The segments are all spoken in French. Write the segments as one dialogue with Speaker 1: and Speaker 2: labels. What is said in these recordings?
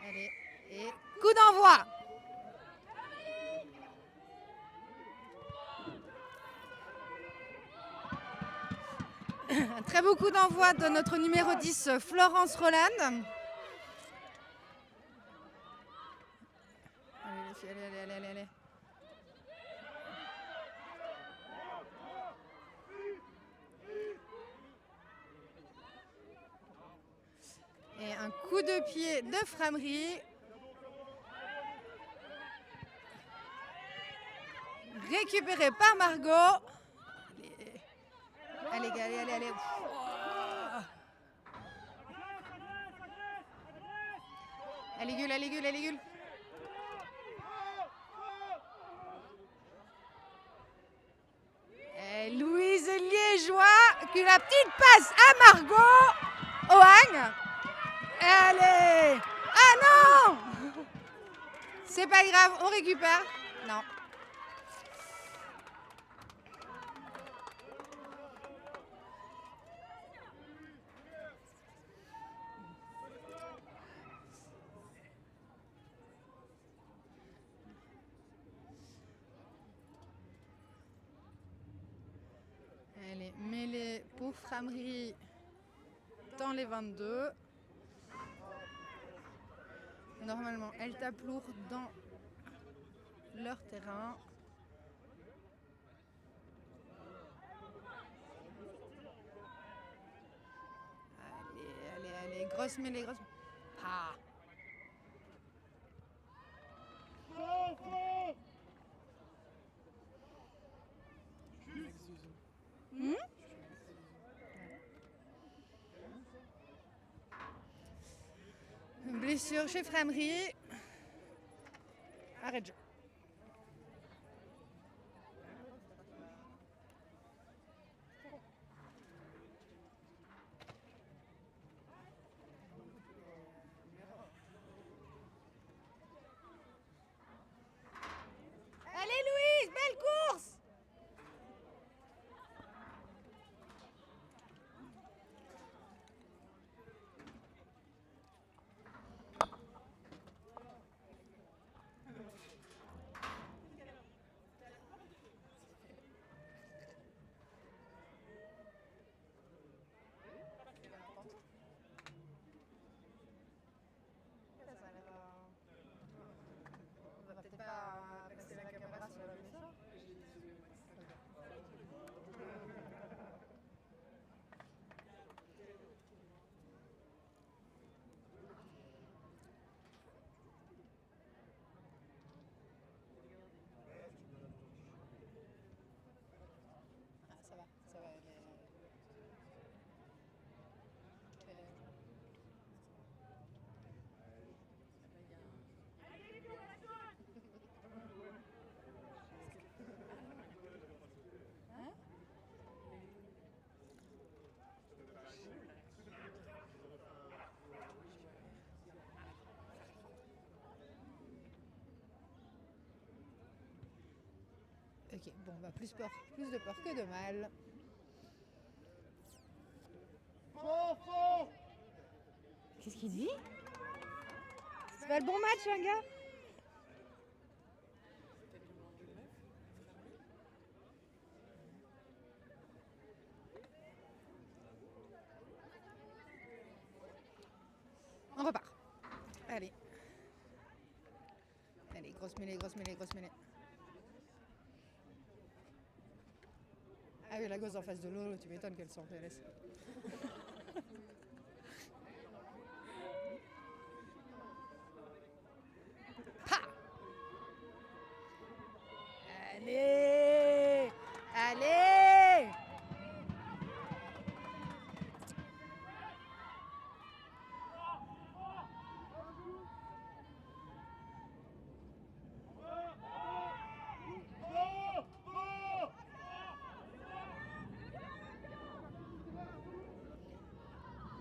Speaker 1: Allez, et coup d'envoi. Un très beau coup d'envoi de notre numéro 10, Florence Roland. Allez, les filles, allez. Et un coup de pied de Framery. Récupéré par Margot. Allez. Allez, Gueule. Et Louise Liégeois, qui la petite passe à Margot. Oang. Allez. Ah non. C'est pas grave, on récupère. Non. Allez, mêlée pour Framery dans les 22. Normalement, elles tapent lourd dans leur terrain. Allez, grosse mêlée. Ah. Une blessure chez Framery. Arrête de jeu. Allez Louise, belle course. On va peut-être pas passer la caméra sur la blessure. Ah, ça va. Ok, bon, bah plus de peur que de mal. Qu'est-ce qu'il dit? C'est pas le bon match, un gars? On repart. Allez, grosse mêlée. Ah oui, la gosse en face de l'eau, tu m'étonnes qu'elle s'en laisse. Allez.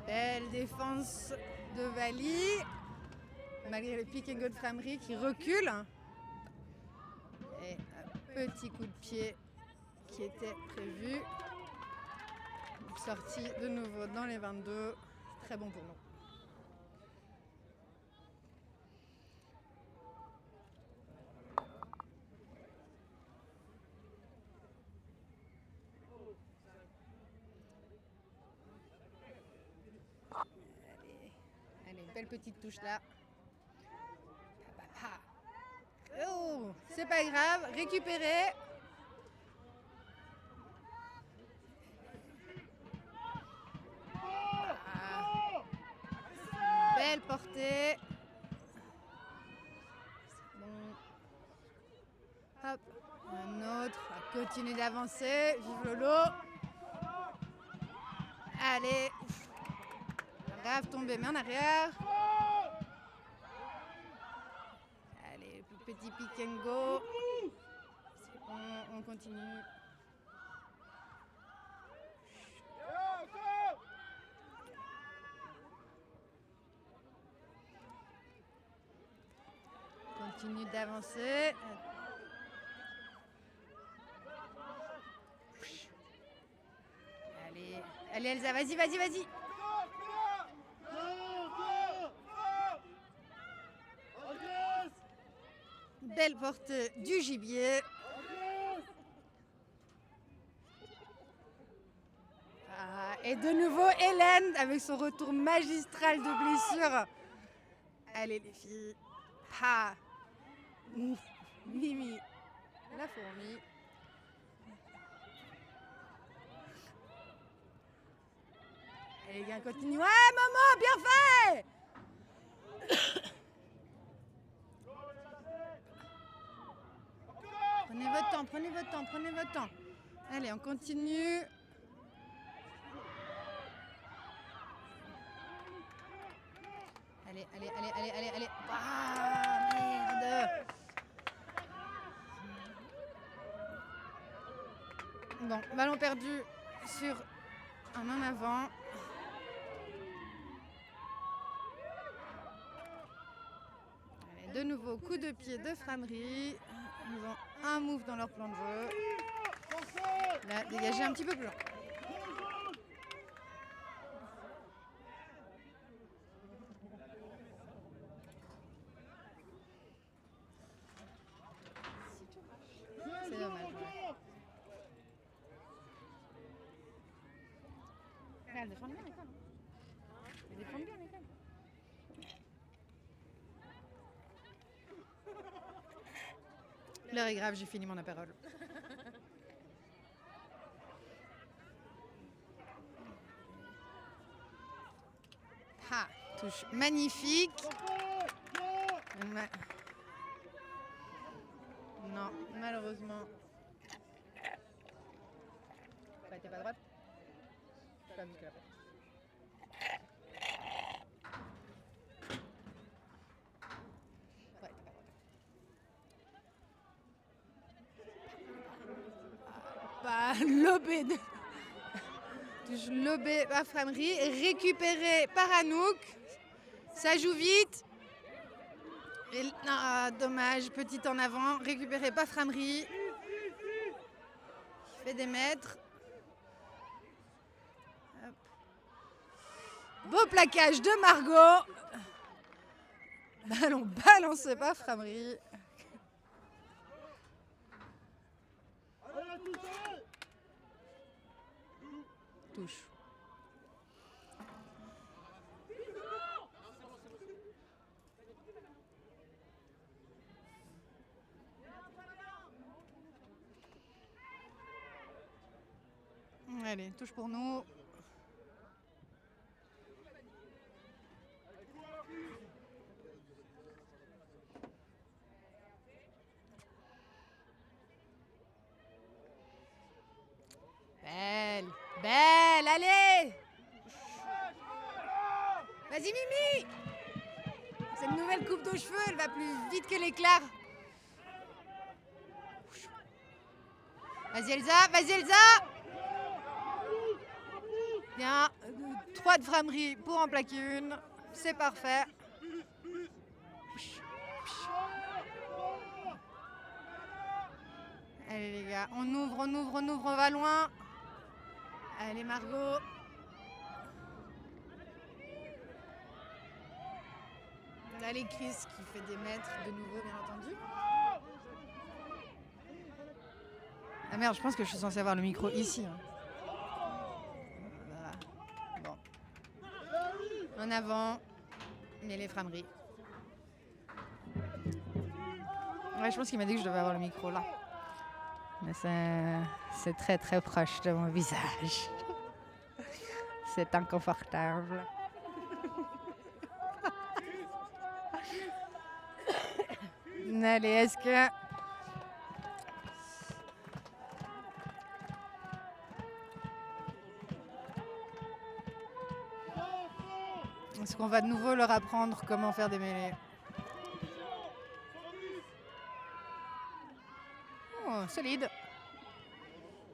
Speaker 1: Belle défense de Vali, malgré le pick and go de Framery qui recule. Et un petit coup de pied qui était prévu. Sortie de nouveau dans les 22. Très bon pour nous. belle petite touche là. Oh, c'est pas grave, récupéré. Belle portée. Bon. Hop, un autre. On continue d'avancer. Vive Lolo. Allez. Grave tombé, mais en arrière. Allez, petit pick and go. C'est bon, on continue. Continue d'avancer. Allez Elsa, vas-y. Belle porte du gibier. Et de nouveau Hélène avec son retour magistral de blessure. Allez les filles. Mimi, la fourmi. Allez les gars, continue. Ouais maman, bien fait. Prenez votre temps. Allez, on continue. Allez. Merde. Bon, ballon perdu sur un en avant. Allez, de nouveau, coup de pied de Framery. Ils ont un move dans leur plan de jeu. Là, dégagez un petit peu plus loin. C'est dommage. Ouais. Elles défendent bien l'école. L'heure est grave, j'ai fini mon apérole. Touche magnifique. Non, malheureusement. T'es pas droite. Je pas vu que la lobé de... Touche lobé par Framery, récupéré par Anouk. Ça joue vite. Et, dommage, petite en avant, récupéré par Framery. Il fait des mètres. Hop. Beau plaquage de Margot. Ballon balancé par Framery. Touche. Allez, touche pour nous. Belle, allez. Vas-y Mimi. C'est une nouvelle coupe de cheveux, elle va plus vite que l'éclair. Vas-y Elsa. Bien, 3 de Framery pour en plaquer une. C'est parfait. Allez les gars, on ouvre, on va loin. Allez Margot. Allez Chris qui fait des mètres de nouveau, bien entendu. Ah merde, je pense que je suis censée avoir le micro ici. Voilà. Bon. En avant. Mêlée Framerie. Ouais, je pense qu'il m'a dit que je devais avoir le micro là. Mais c'est très très proche de mon visage. C'est inconfortable. Allez, est-ce que... Est-ce qu'on va de nouveau leur apprendre comment faire des mêlées? Oh, solide.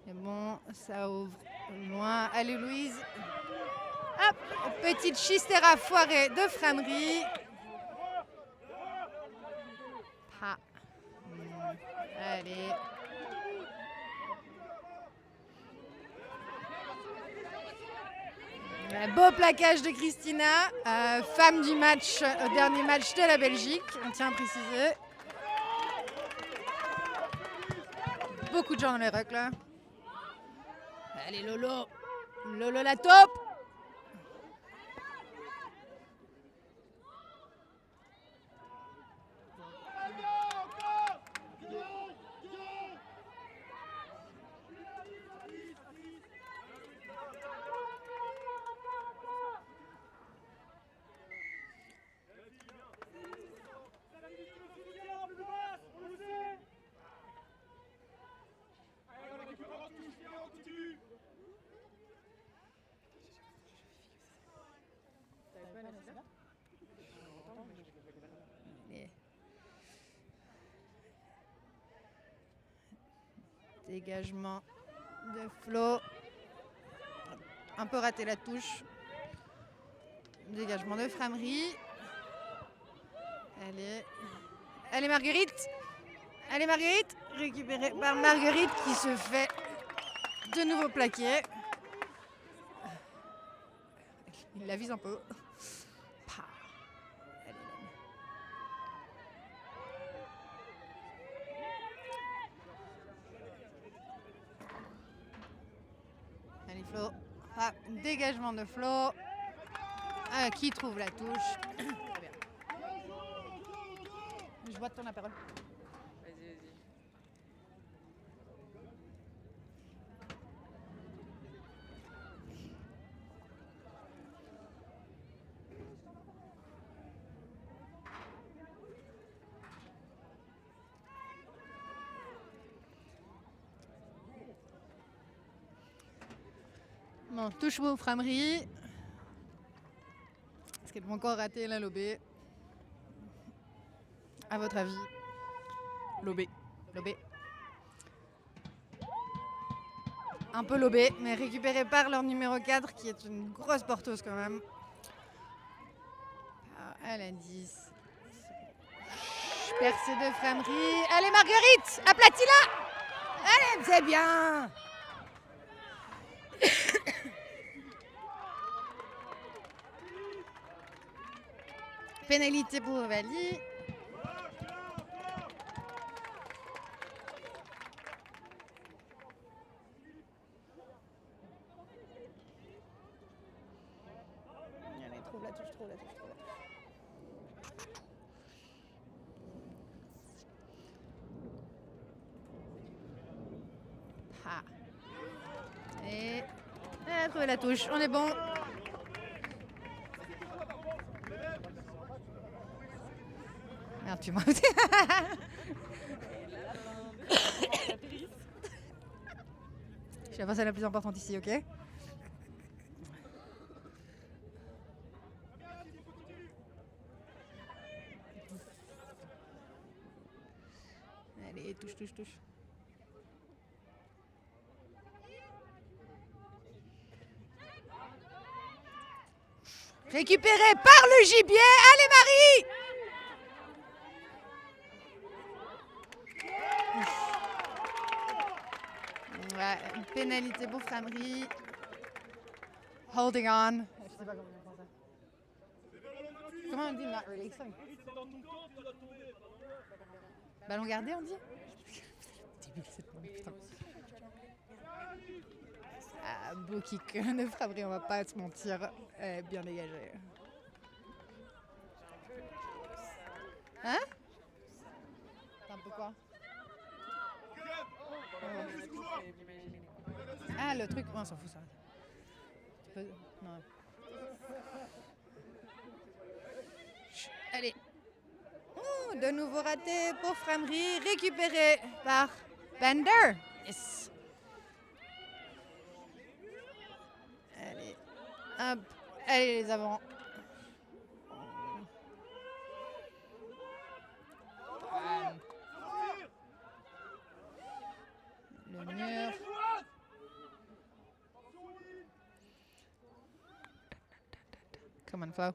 Speaker 1: Et bon, ça ouvre loin. Allez, Louise. Hop, petite chistera foirée de Framerie. Ah. Allez. Un beau plaquage de Christina, femme du match, au dernier match de la Belgique, on tient à préciser. Beaucoup de gens dans les rucks là. Allez Lolo, Lolo la taupe. Dégagement de Flo. Un peu raté la touche. Dégagement de Framerie. Allez Marguerite. Allez Marguerite. Récupérée par Marguerite qui se fait de nouveau plaquer. Il la vise un peu. Allez Flo. Ah, dégagement de Flo. Qui trouve la touche. Très bien. Je bois de ton apérole.
Speaker 2: Vas-y.
Speaker 1: Bon, touche beau Framerie. Est-ce qu'elle va encore rater la lobée? À votre avis?
Speaker 2: Lobé.
Speaker 1: Lobé. Un peu lobé, mais récupéré par leur numéro 4 qui est une grosse porteuse quand même. Elle a 10. Percée de Framerie. Allez Marguerite, aplatis-la. Allez, c'est bien. Pénalité pour Ovalie. Allez, trouve la touche. Ah. Et elle a trouvé la touche, on est bon. Merde, tu m'as... Je vais passer à la plus importante ici, ok? Allez, touche. Récupéré par le gibier. Allez Marie. Ouais, une pénalité pour Framerie. Holding on. Je sais pas comment on dit ça. Comment on dit not releasing? Ballon gardé, on dit? Putain. Beau kick de Framerie, on va pas se mentir. Bien dégagé. Hein? T'as un peu quoi? Ah, le truc. On s'en fout, ça. Tu peux... Non. Chut, allez. Ouh, de nouveau raté pour Framery, récupéré par Bender. Yes. Allez. Hop. Allez, les avants. Le mur. Come on, Flo.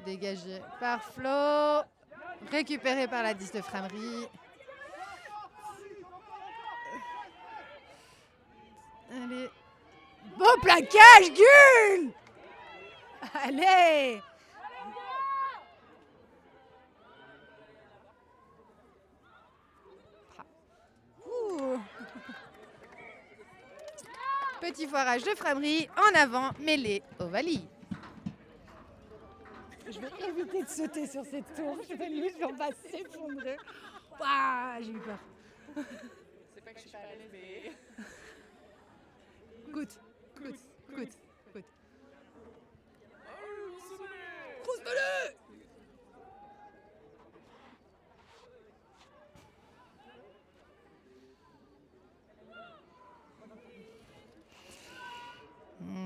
Speaker 1: Dégagé par Flo. Récupéré par la 10 de Framery. Allez. Beau plaquage, Gull! Allez! Ouh. Petit foirage de Framery en avant, mêlé au Vali. Je vais éviter de sauter sur cette tour. Je vais lui faire pas s'effondrer. Ouah, j'ai eu peur.
Speaker 2: C'est pas que je suis pas à l'aise, mais.
Speaker 1: Goûte.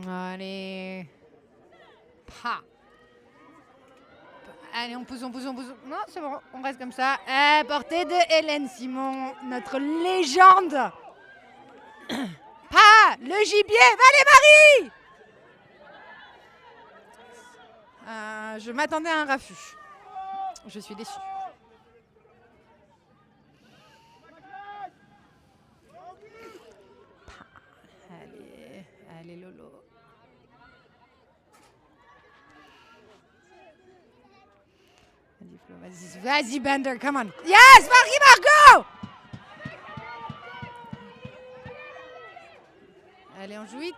Speaker 1: Allez. Pa. Allez, on pousse. Non, c'est bon, on reste comme ça. À portée de Hélène Simon, notre légende. Pas le gibier, Valérie Marie. Je m'attendais à un refus. Je suis déçue. Allez Lolo. Vas-y Flo, vas-y Bender, come on. Yes, Margot. Allez, on joue 8.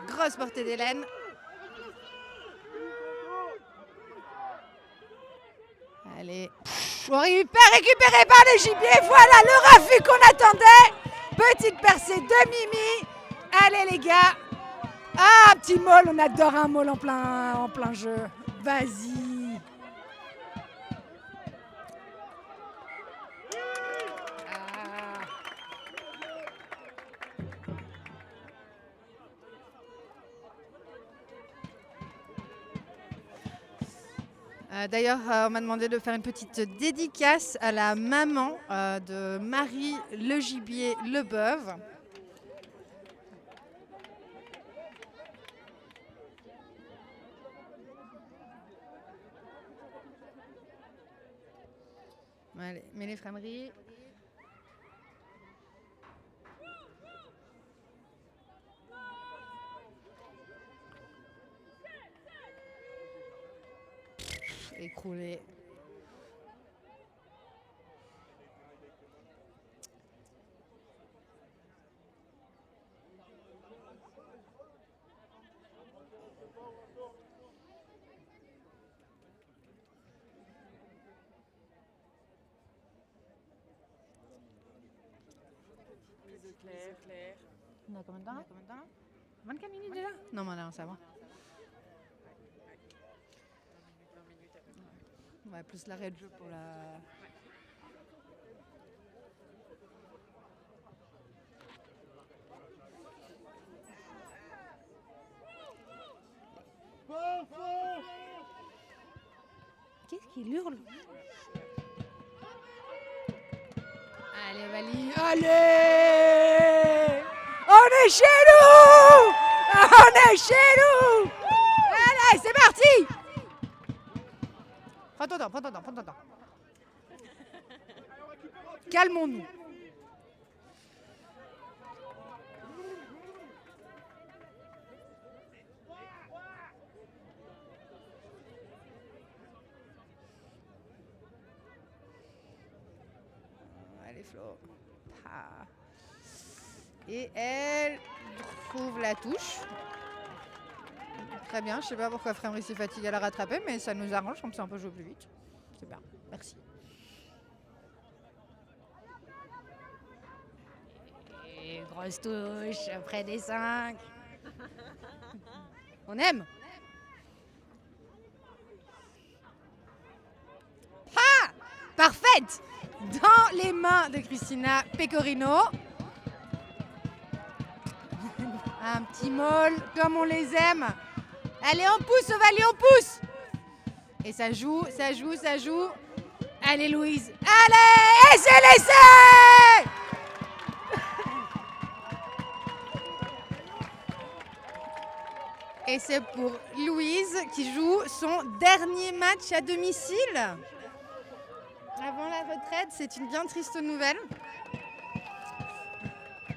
Speaker 1: Grosse portée d'Hélène. Allez. Récupéré par les gibiers. Voilà le refus qu'on attendait. Petite percée de Mimi. Allez les gars. Ah, petit maul, on adore un maul en plein jeu. Vas-y. D'ailleurs, on m'a demandé de faire une petite dédicace à la maman de Marie Le Gibier Leboeuf. Allez, mets les Framery. Écroulé.
Speaker 2: Claire.
Speaker 1: On a combien de temps là 24 minutes déjà? Non, mais là, ça va. 20 minutes. Ouais, plus l'arrêt de jeu pour la... Qu'est-ce qu'il hurle? Allez, Vali. Allez! On est chez nous! Allez, c'est parti! Prends ton temps. Calmons-nous. Allez, Flo. Ah. Et elle trouve la touche. Très bien, je sais pas pourquoi Frémry s'est fatigué à la rattraper, mais ça nous arrange, comme ça on peut jouer plus vite. C'est bien, merci. Et grosse touche, près des 5. On aime. Ah, parfaite. Dans les mains de Cristina Pecorino. Un petit molle, comme on les aime. Allez, on pousse, Ovalie, on pousse. Et ça joue, ça joue, ça joue. Allez, Louise. Allez, et c'est l'essai. Et c'est pour Louise qui joue son dernier match à domicile. Avant la retraite, c'est une bien triste nouvelle.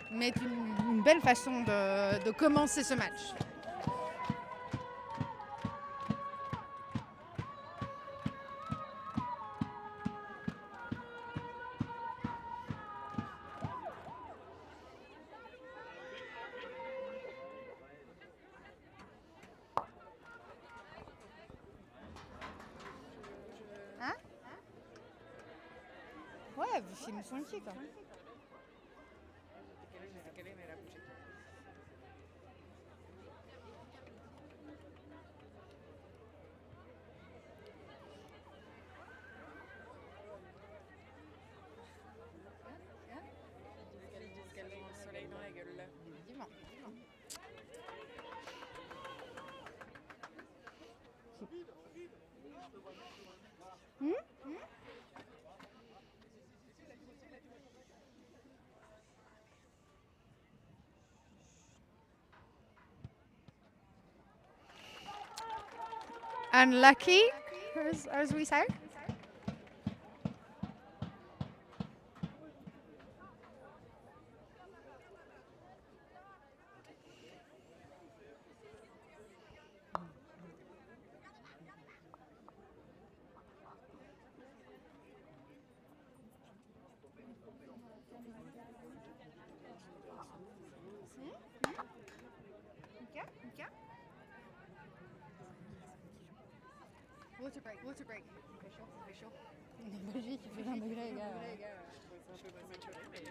Speaker 1: Mais une belle façon de commencer ce match. Hein? Ouais, vous filmez son pied quoi.
Speaker 2: Soleil dans la gueule là.
Speaker 1: Dis-moi. Unlucky, as we say. Water break, water break. Il fait chaud. Il fait chaud. Il fait 20 degrés, les gars.
Speaker 2: Je trouve ça un peu prématuré, mais.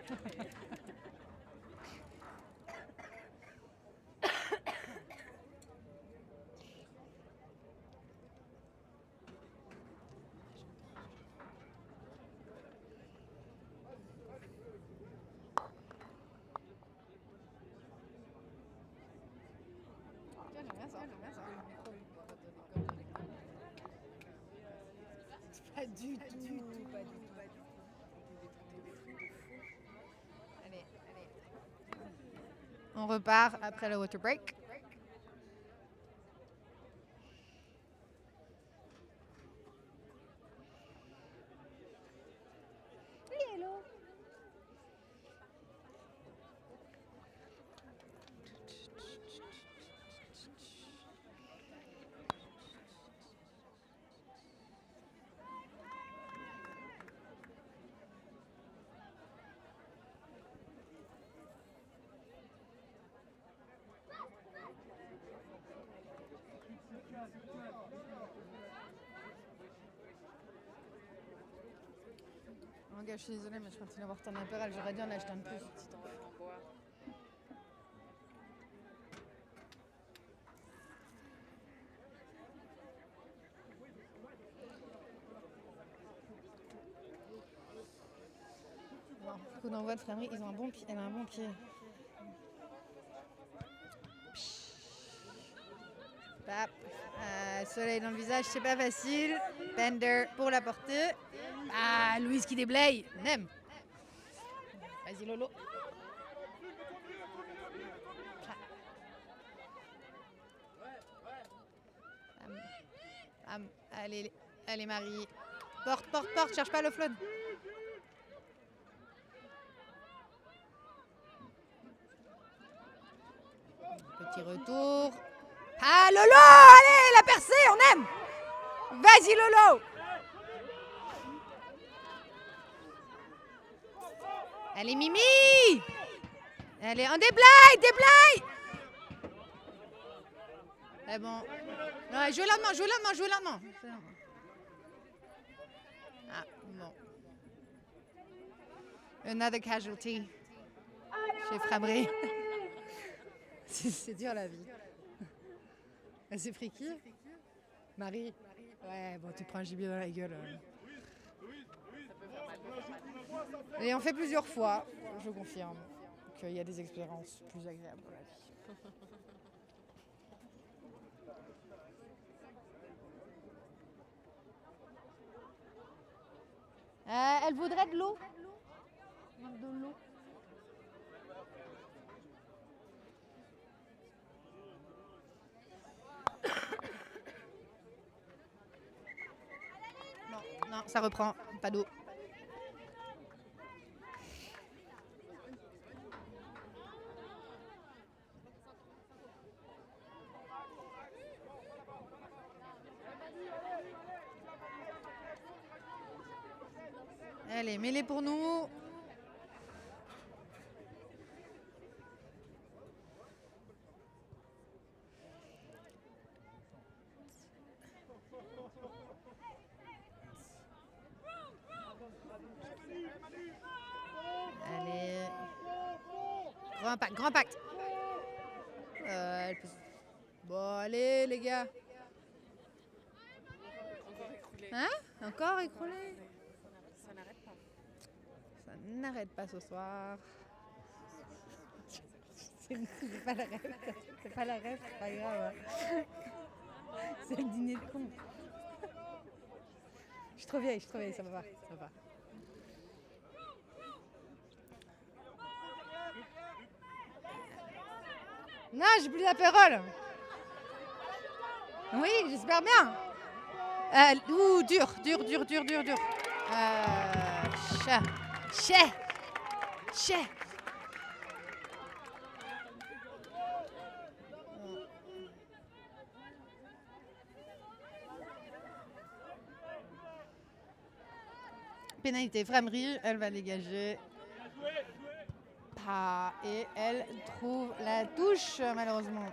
Speaker 1: J'aime bien ça. Pas du tout. Allez. On repart après le water break. Hello. Oh, gars, je suis désolée, mais je continue à avoir ton apéral. J'aurais dû en acheter un de plus.
Speaker 2: Petit enfant en bois.
Speaker 1: Non, coup d'envoi de Frémry, ils ont un bon pied. Elle a un bon pied. Pap. Soleil dans le visage, c'est pas facile. Bender pour la portée. Ah, Louise qui déblaye. On aime. Vas-y, Lolo. Allez, Marie. Porte. Cherche pas le flood. Petit retour. Ah, Lolo! Allez, la percée, on aime! Vas-y, Lolo! Allez, Mimi! Allez, on déblaye! Eh bon. Ouais, jouez lentement, jouez lentement, jouez lentement. Ah, bon. Another casualty chez Framery. C'est dur la vie. Elle s'est pris qui? Marie. Ouais, bon, tu prends un gibier dans la gueule. Et on fait plusieurs fois, je confirme, qu'il y a des expériences plus agréables dans la vie. Elle voudrait de l'eau. De l'eau. Non, non, ça reprend, pas d'eau. Allez, mets-les pour nous. Allez. Grand impact. Bon, allez, les gars.
Speaker 2: Encore écroulé.
Speaker 1: Hein? Encore écroulé?
Speaker 2: Ça n'arrête pas.
Speaker 1: Ça n'arrête pas ce soir. C'est pas la rêve. C'est pas la rêve, c'est pas grave. C'est le dîner de con. Je suis trop vieille, ça va pas. Ça va pas. Non, j'ai plus d'apérole. Oui, j'espère bien. Dur. Chais. Pénalité Framery, elle va dégager. Et elle trouve la touche, malheureusement.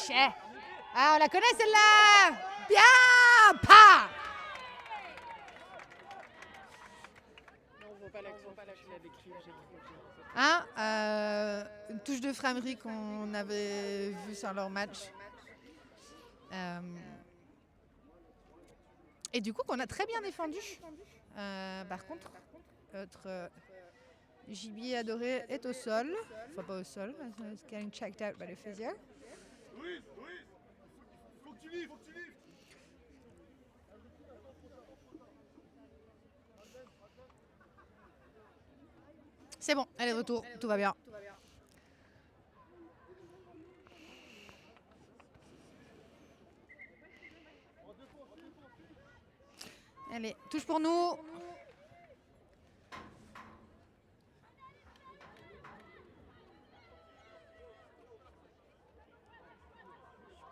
Speaker 1: Chais. Ah, on la connaît celle-là. Bien, pas.
Speaker 2: Non, on voit pas l'action, je l'ai décrit.
Speaker 1: Une touche de Framery qu'on avait vue sur leur match. Et du coup, qu'on a très bien défendu. Par contre, notre gibier adoré est au sol. Enfin, pas au sol, it's getting checked out by the physio.
Speaker 3: Oui, faut que tu livres,
Speaker 1: C'est bon, elle est de retour, tout va bien. Allez, touche pour nous.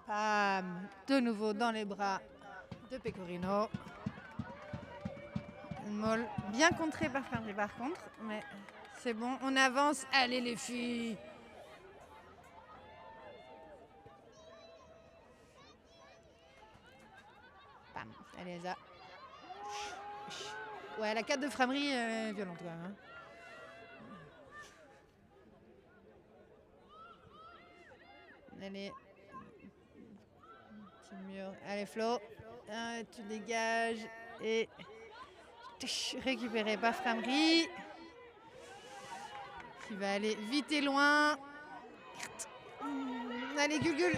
Speaker 1: Pam, de nouveau dans les bras de Pecorino. Une molle bien contrée par Framery par contre, mais c'est bon, on avance. Allez les filles. Pam, allez ça. Ouais, la 4 de Framery est violente quand même. Hein. Allez. Petit mur. Allez Flo. Tu dégages. Et récupéré par Framery. Qui va aller vite et loin. Allez Gulgul.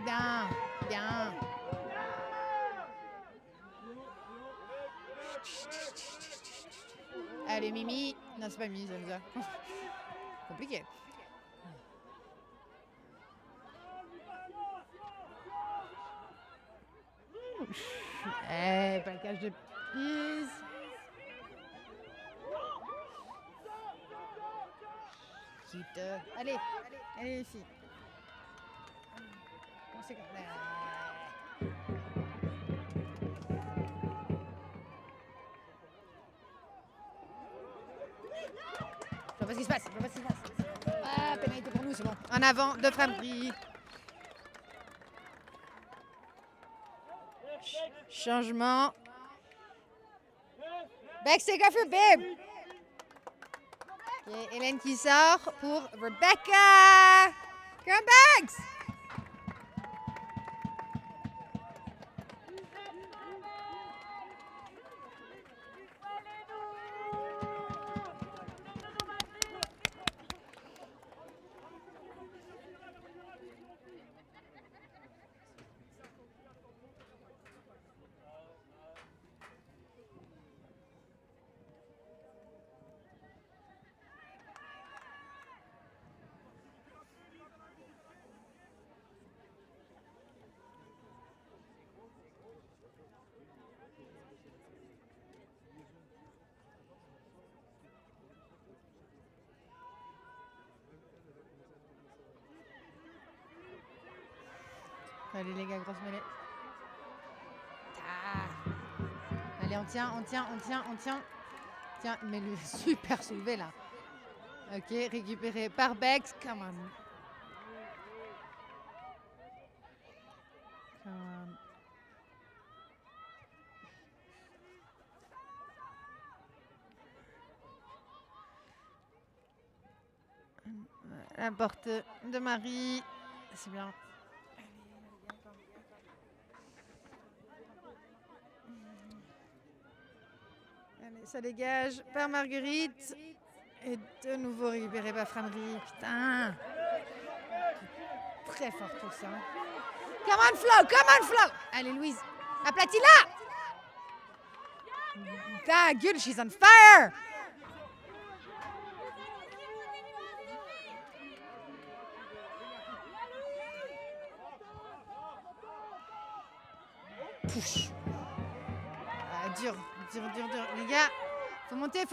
Speaker 1: Bien. Allez Mimi. Non, c'est pas Mimi, c'est ça. Compliqué. Plaquage de prise. cute. Allez, allez les filles. On sait Je vois pas ce qui se passe. Ah, pénalité pour nous, c'est bon. En avant de Framery. Changement. Bex, take off your bib. Okay, Hélène qui sort pour Rebecca. Come Bex. Allez les gars, grosse mêlée. Ah. Allez, on tient. Tiens, mais le super soulevé là. Ok, récupéré par Bex. Come on. La porte de Marie. C'est bien. Allez, ça dégage par Marguerite. Et de nouveau récupéré par Framery. Putain. Très fort tout ça. Come on Flo. Allez Louise. Aplatis-la. Ta gueule, she's on fire. Pouche. Ah, dur. Les gars, faut monter.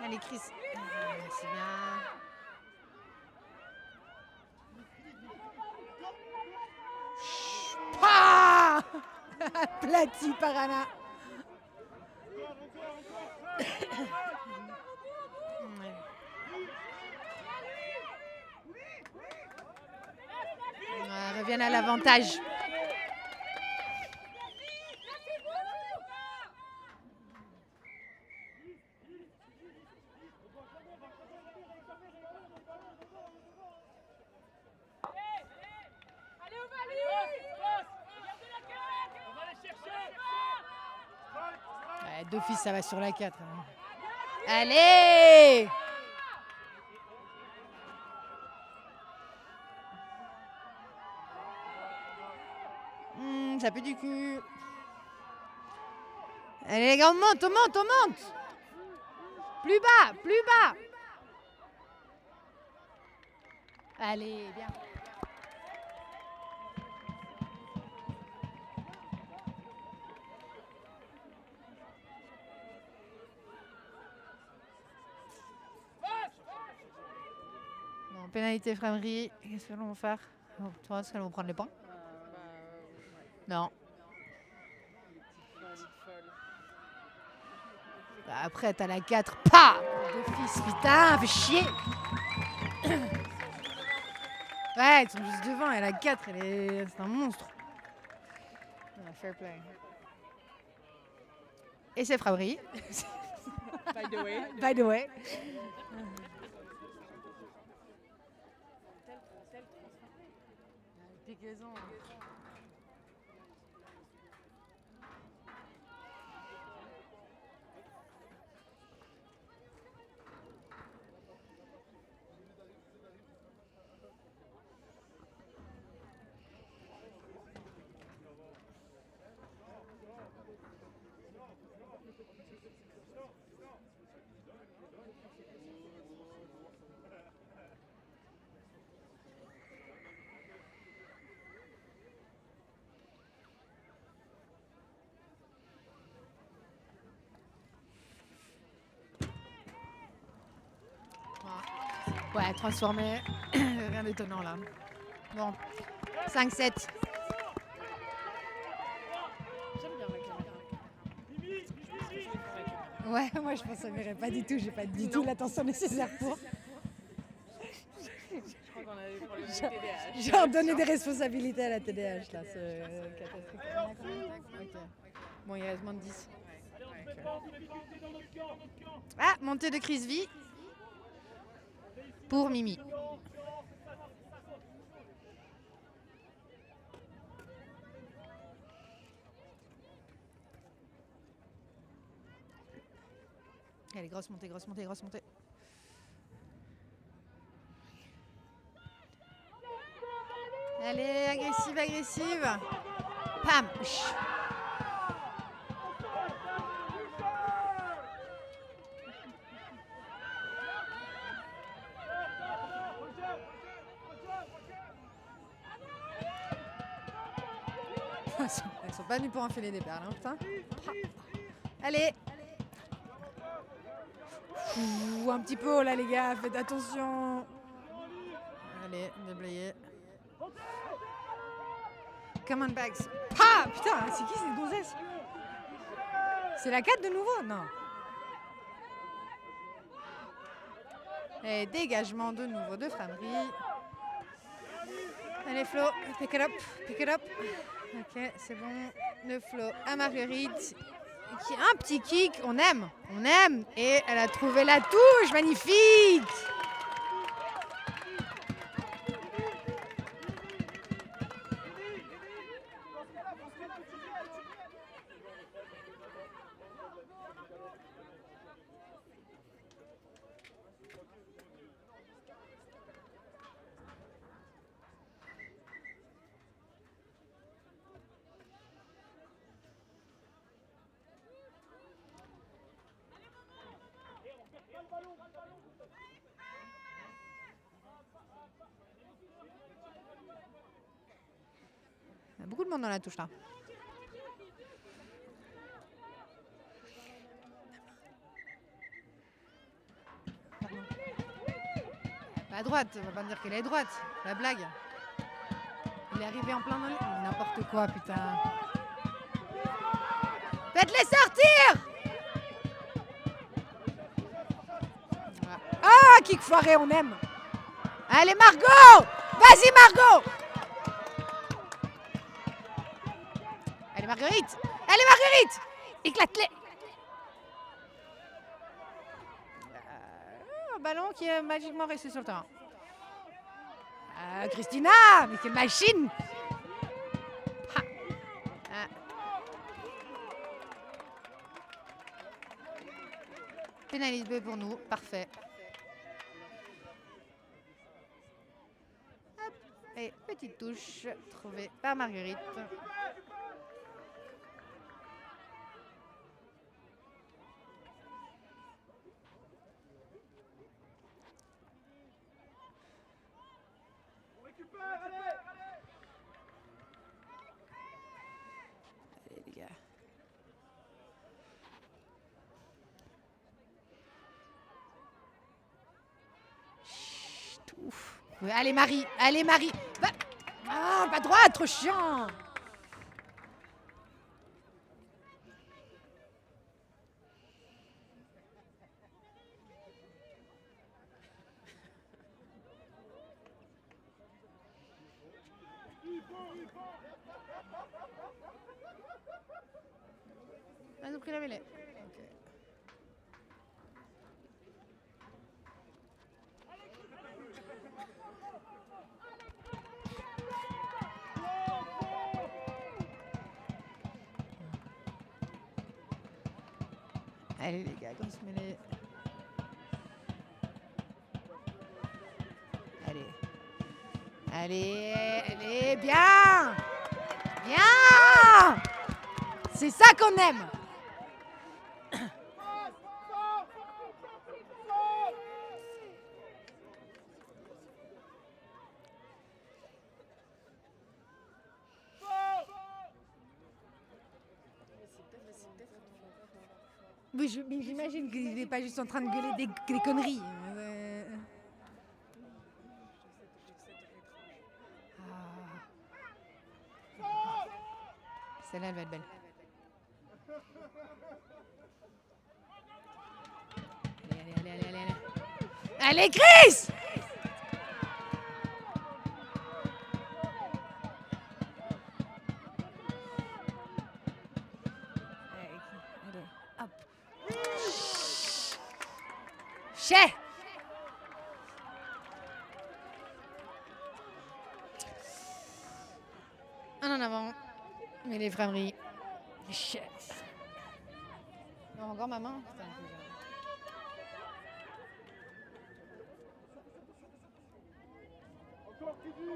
Speaker 1: Allez, Chris. C'est bien. Ah Aplati par Anna. Reviennent à l'avantage. D'office, ça va sur la 4. Allez! Ça pue du cul. Allez les gars, on monte. Plus bas. Allez, bien. Bon, pénalité Framery. Qu'est-ce qu'elles vont faire? Tu vois, est-ce qu'elles vont prendre les points? Non. Après, t'as la 4. Pas d'office, putain, fais chier. Ouais, ils sont juste devant. Et la 4, c'est un monstre. Fair play. Et c'est Framery. By the way. Piquaison. Ouais, transformé. Rien d'étonnant là. Bon, 5-7.
Speaker 2: J'aime bien la caméra.
Speaker 1: Ouais, moi je pense que ça m'irait pas du tout. J'ai pas du tout l'attention nécessaire pour.
Speaker 2: Je crois qu'on a des problèmes de TDAH.
Speaker 1: Genre donner des responsabilités à la TDH là. C'est catastrophique. Ok. Bon, il reste moins de 10. Ah, montée de Chris V. Pour Mimi. Allez, grosse montée, grosse montée, grosse montée. Allez, agressive, agressive. Pam. Chut. Elles sont pas venues pour enfiler des perles, hein, putain. Allez. Ouh, un petit peu, là, les gars, faites attention. Allez, déblayé. Come on, Bags. Ah, putain, c'est qui cette gonzesse? C'est la 4 de nouveau? Non. Et dégagement de nouveau de Framery. Allez, Flo, pick it up, pick it up. Ok, c'est bon. Le Flo à Marguerite. Qui a un petit kick, on aime. Et elle a trouvé la touche, magnifique. Il y a beaucoup de monde dans la touche là. À droite, on va pas me dire qu'elle est droite. La blague. Il est arrivé en plein dans le... N'importe quoi, putain. Faites-les sortir! Ah, kick foiré, on aime. Allez, Margot! Vas-y, Margot! Allez, Marguerite! Allez, Marguerite! Éclate-les! Un ballon qui est magiquement resté sur le terrain. Christina! Mais quelle machine! Ah. Ah. Pénalise B pour nous, parfait. Hop. Et petite touche trouvée par Marguerite. Allez les gars. Chut, ouf. Ouais, allez Marie, allez Marie. Va. Ah, pas droite, trop chiant. Ils ont pris la mêlée. Okay. Allez les gars, grosse mêlée. Allez. Allez, allez, bien. Bien. C'est ça qu'on aime. Oui, mais j'imagine qu'il n'est pas juste en train de gueuler des conneries. Celle-là, elle va être belle. Allez. Allez, Chris! Allez, hop. Chais! Un en avant. Mais les frameries. Chais. Non, encore ma main. Putain,
Speaker 3: Encore, Kiki.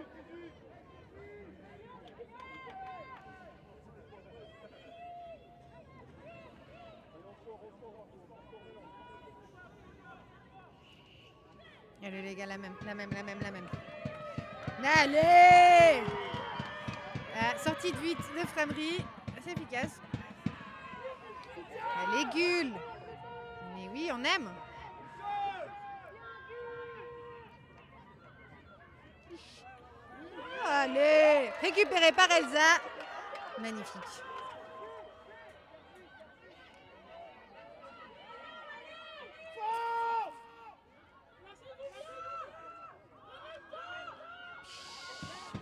Speaker 1: Allez les gars, la même. Allez! Sortie de 8 de framerie, c'est efficace. Allez Gull! Mais oui, on aime! Allez! Récupéré par Elsa. Magnifique.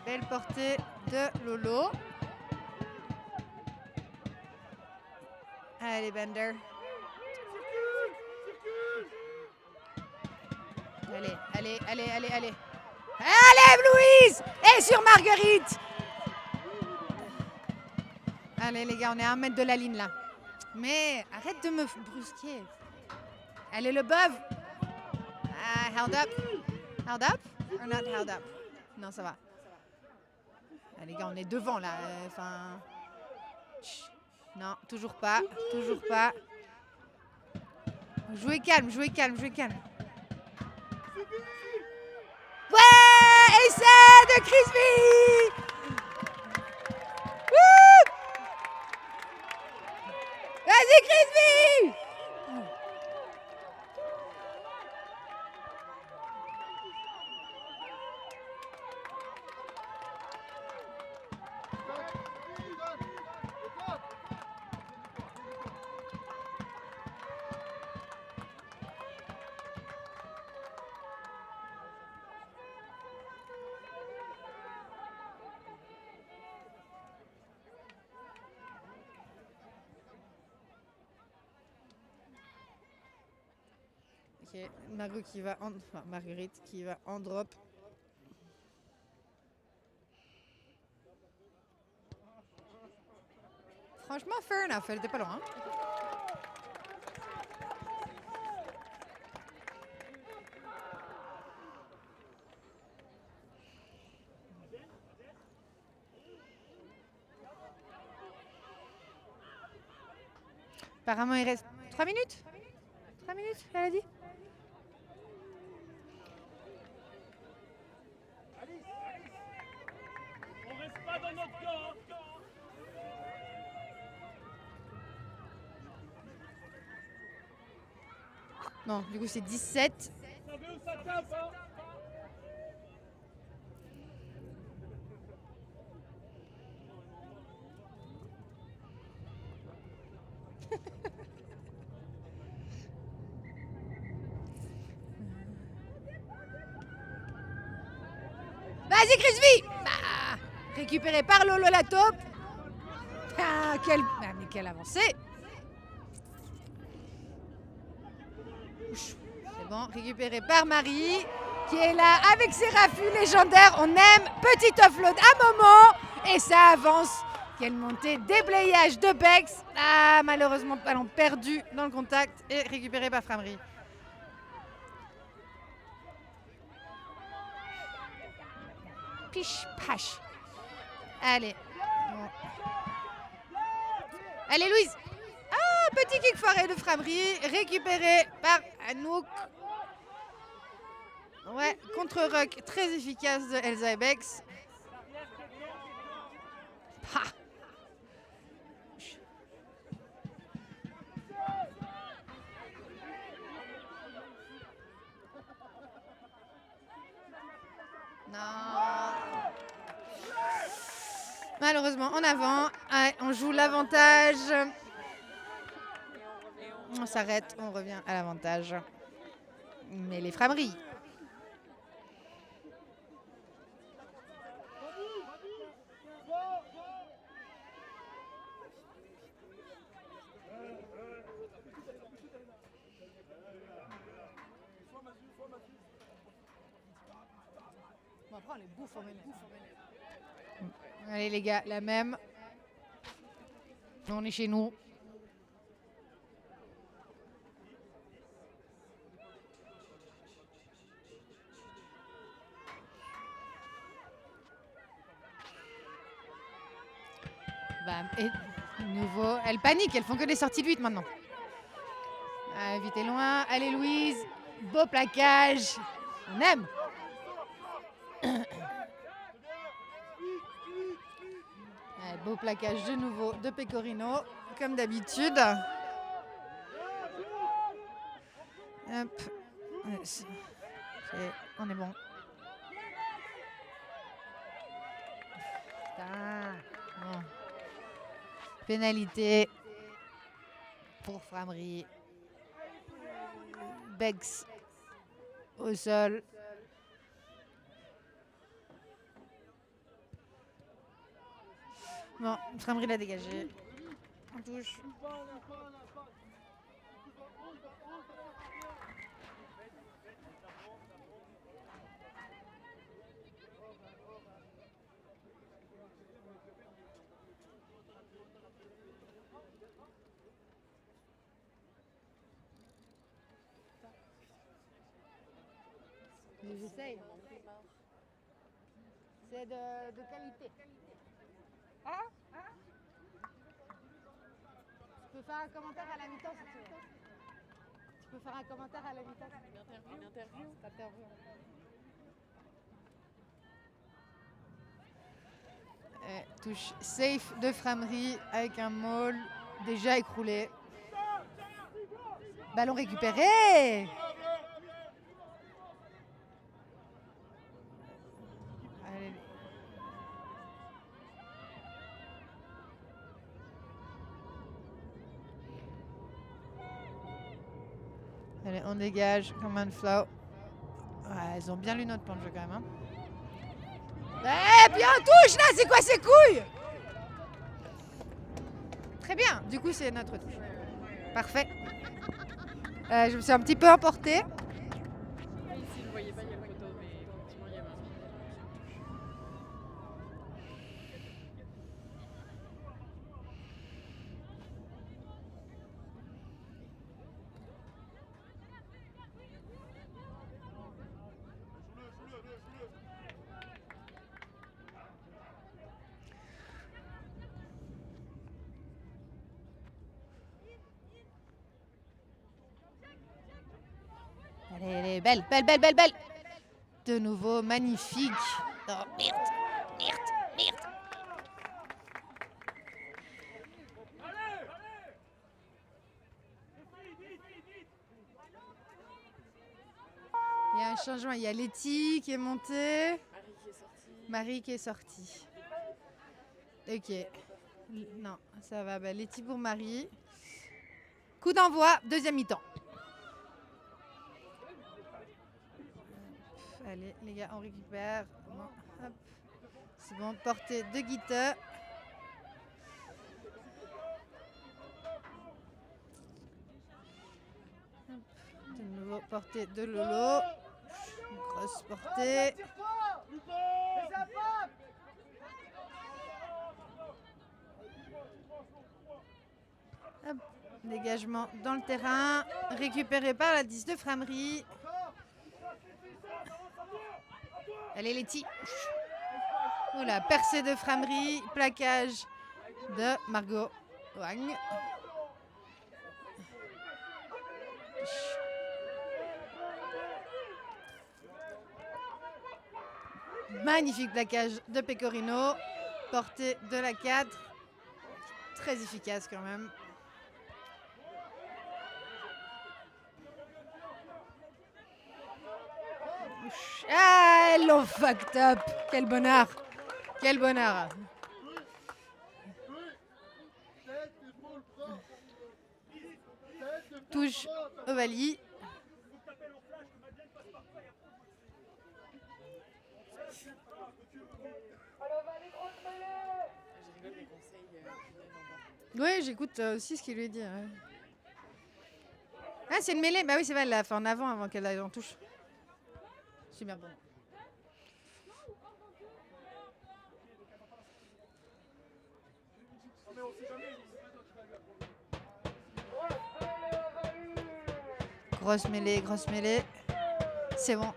Speaker 1: Belle portée de Lolo. Allez, Bender. Allez. Allez, Louise! Et sur Marguerite! Allez, les gars, on est à 1 mètre de la ligne, là. Mais arrête de me brusquer. Allez, le bove. Held up. Held up? Or not held up? Non, ça va. Les gars, on est devant là. Enfin. Non, toujours pas. Jouez calme. Ouais! Essai de Crispy! Vas-y, Crispy! Ok, Marguerite qui va en drop. Franchement, fair enough, elle était pas loin. Apparemment, il reste 3 minutes. 3 minutes, elle a dit.
Speaker 3: On reste pas dans notre camp.
Speaker 1: Non, du coup, c'est 17.
Speaker 3: Vous savez où ça tape, hein?
Speaker 1: Vas-y, Crispy! Récupéré par Lolo la taupe. Mais quelle avancée! C'est bon, récupéré par Marie, qui est là avec ses raffus légendaires. On aime. Petit offload à moment. Et ça avance. Quelle montée, déblayage de Bex. Malheureusement, ballon perdu dans le contact et récupéré par Framery. Piche, pache. Allez. Bon. Allez, Louise. Petit kick foiré de Framery, récupéré par Anouk. Ouais, contre-ruck très efficace de Elsa et Bex. Non. malheureusement en avant. Ouais, on joue l'avantage. On s'arrête, on revient à l'avantage. Mais les Frameries. Bon, après, on les bouffe en mêlée. Allez les gars, la même. On est chez nous. Bam. Et de nouveau, elles paniquent, elles font que des sorties de 8 maintenant. Vite et loin. Allez Louise. Beau plaquage. On aime. Beau plaquage de nouveau de Pecorino, comme d'habitude. Hop. On est bon. Putain. Bon. Pénalité pour Frameries. Bex au sol. Bon, Frameries l'a dégagé. On touche. J'essaye. C'est de qualité. Ah? Tu peux faire un commentaire à la mi-temps si tu veux. Tu peux faire un commentaire à la mi-temps.
Speaker 2: Une interview.
Speaker 1: Touche safe de Frameries avec un maul déjà écroulé. Ballon récupéré. Allez. Allez, on dégage comme un flow. Ouais, elles ont bien lu notre plan de jeu quand même. Hein. Bien touche là, c'est quoi ces couilles? Très bien, du coup c'est notre touche. Parfait. Je me suis un petit peu emportée.
Speaker 2: Ici, vous ne voyez pas, il y a la photo, mais effectivement, il y avait un
Speaker 1: Allez, belle. De nouveau, magnifique. Oh, merde. Il y a un changement, il y a Letty qui est montée. Marie qui est sortie. Ok. Non, ça va. Bah, Letty pour Marie. Coup d'envoi, deuxième mi-temps. Allez, les gars, on récupère. Bon, hop. C'est bon, portée de Guite. De nouveau, portée de Lolo. Grosse portée. Hop. Dégagement dans le terrain. Récupéré par la 10 de Frameries. Allez, Letty. Voilà, percée de Frameries. Plaquage de Margot Wang. Magnifique plaquage de Pecorino. Portée de la 4. Très efficace quand même. Ah, elles l'ont fucked up. Quel bonheur. touche Ovalie.
Speaker 2: Je rigole des conseils qu'il donne en bas.
Speaker 1: Oui, j'écoute aussi ce qu'il lui dit. Ouais. Ah, c'est une mêlée. Bah oui, c'est vrai, elle l'a fait en avant qu'elle aille en touche. Super bon. Grosse mêlée. C'est bon.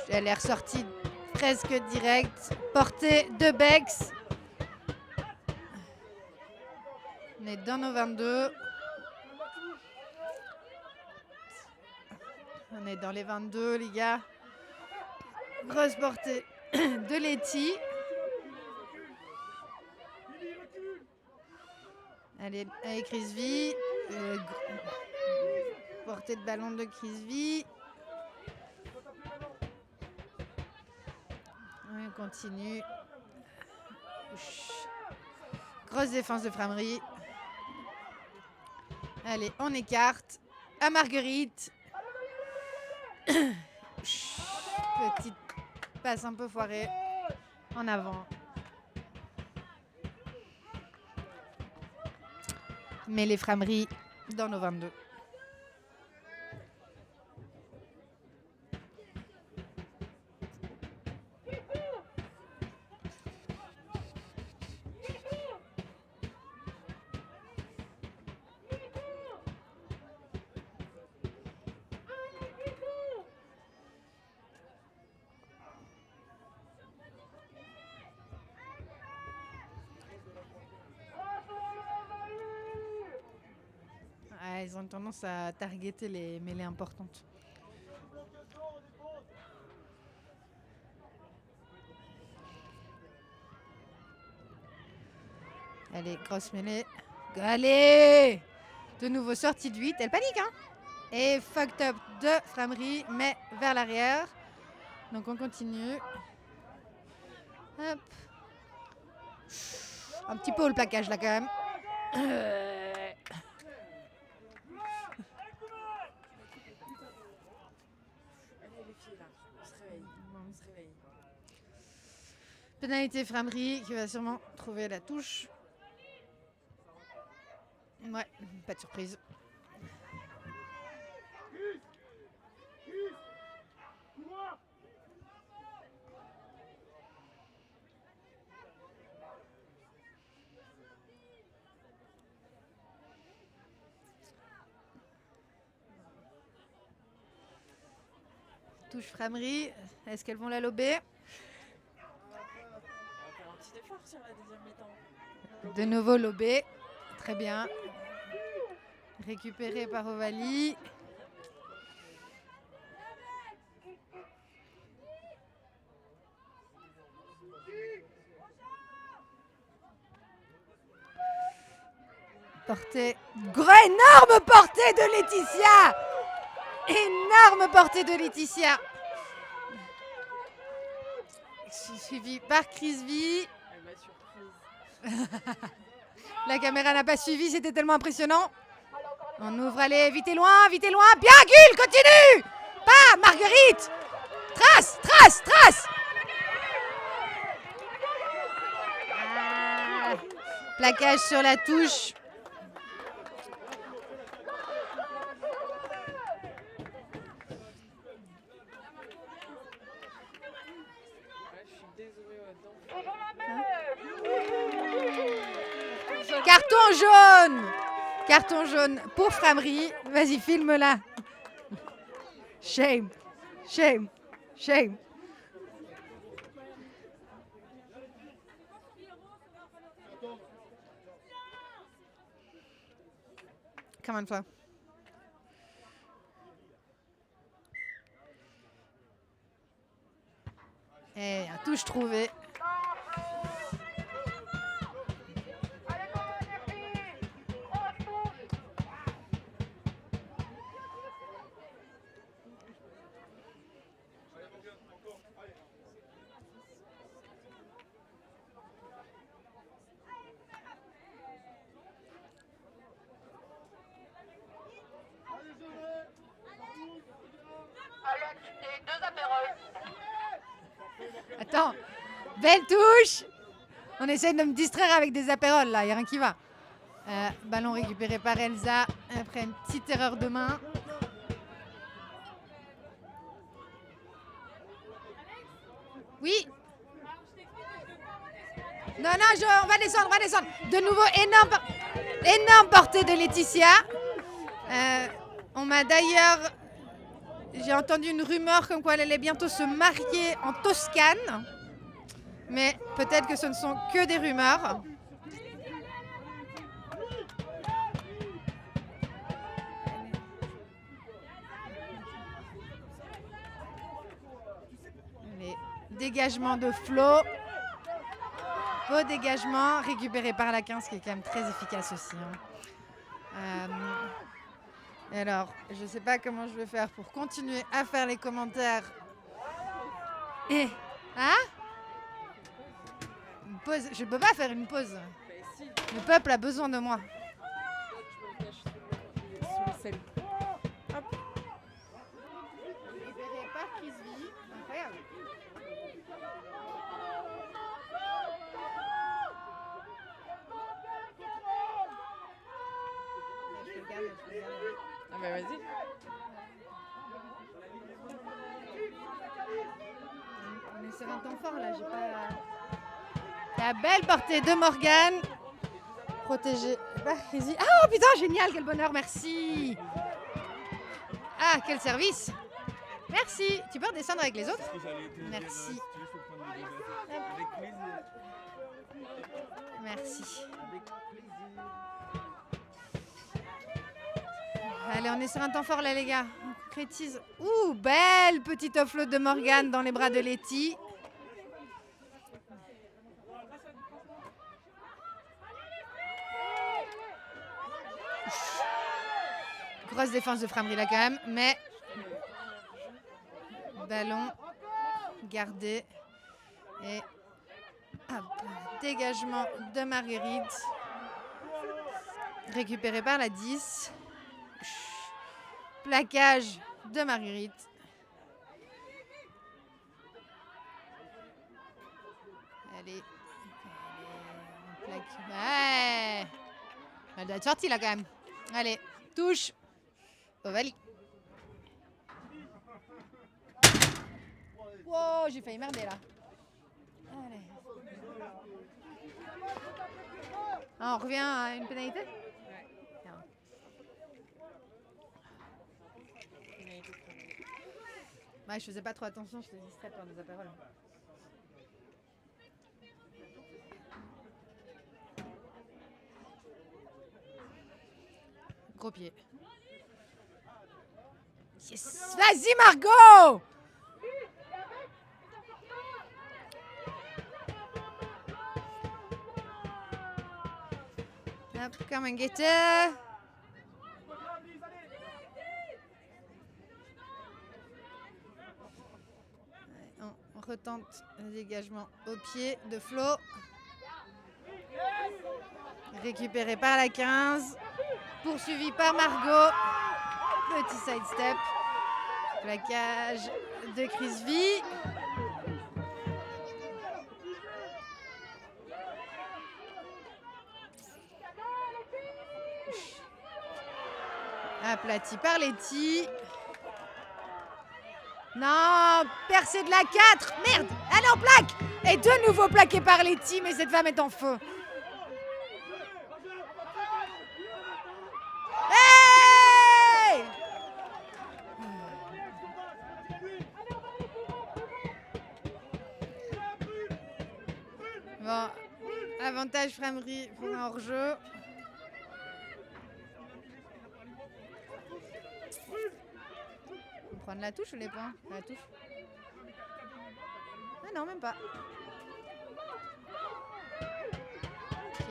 Speaker 1: Elle est ressortie presque direct. Portée de Bex. On est dans nos 22. On est dans les 22, les gars. Grosse portée de Letty. Allez, avec Crisby. Portée de ballon de Crisby. On continue. Grosse défense de Framery. Allez, on écarte. À Marguerite. Petite passe un peu foirée. En avant. Mais les Framery dans nos 22. Ils ont tendance à targeter les mêlées importantes. Allez, grosse mêlée. Allez! De nouveau sortie de 8. Elle panique, hein? Et fucked up de Framery, mais vers l'arrière. Donc on continue. Hop. Un petit peu au plaquage là quand même. Pénalité Framery qui va sûrement trouver la touche. Ouais, pas de surprise. Touche Framery. Est-ce qu'elles vont la lober?
Speaker 2: Sur la deuxième mi-temps.
Speaker 1: De nouveau lobé. Très bien. Récupéré par Ovalie. Portée. Énorme portée de Laetitia. Énorme portée de Laetitia. Suivi par Crisby. La caméra n'a pas suivi, c'était tellement impressionnant. On ouvre, allez, vite et loin. Bien, Gull, continue. Pas, Marguerite. Trace. Plaquage sur la touche. Carton jaune pour Framery. Vas-y, filme-la. Shame. Come on, Flo. Et un touche trouvé. Belle touche. On essaye de me distraire avec des apérols là, il n'y a rien qui va. Ballon récupéré par Elsa après une petite erreur de main. Oui. Non, on va descendre, De nouveau, énorme portée de Laetitia. On m'a d'ailleurs... J'ai entendu une rumeur comme quoi elle allait bientôt se marier en Toscane. Mais peut-être que ce ne sont que des rumeurs. Allez, dégagement de Flo. Beau dégagement récupéré par la 15 qui est quand même très efficace aussi. Et alors, je ne sais pas comment je vais faire pour continuer à faire les commentaires. Et... Hein? Une pause. Je ne peux pas faire une pause. Le peuple a besoin de moi.
Speaker 2: Je me cache sous le sel. Hop.
Speaker 1: Récupéré par Crisby. Incroyable.
Speaker 2: Ah bah vas-y.
Speaker 1: On est sur un temps fort là, j'ai pas... La belle portée de Morgane. Protégée par Crisby. Ah oh, putain, génial, quel bonheur, merci. Ah, quel service. Merci. Tu peux redescendre avec les autres? Merci. Merci. Allez, on est sur un temps fort là, les gars. On concrétise. Ouh, belle petite offload de Morgane dans les bras de Letty. Grosse défense de Framery là quand même, mais ballon gardé et hop, dégagement de Marguerite récupéré par la 10. Plaquage de Marguerite. Allez, on plaque. Ouais. Elle doit être sortie là quand même. Allez, touche. Ovalie. Wow, j'ai failli merder là. Allez. Ah, on revient à une pénalité? Ouais, je faisais pas trop attention, je te distrais par des apérols. Gros pied. Yes. Vas-y Margot! Hop, come and get it. On retente le dégagement au pied de Flo. Récupéré par la 15. Poursuivi par Margot. Petit sidestep. Plaquage de Crisby. Aplati par Letty. Non, percée de la 4. Merde, elle est en plaque. Et de nouveau plaqué par Letty, mais cette femme est en feu. Hey! Bon, avantage Framery pour un hors-jeu. On prend la touche ou les points? La touche. Ah non, même pas. Ok.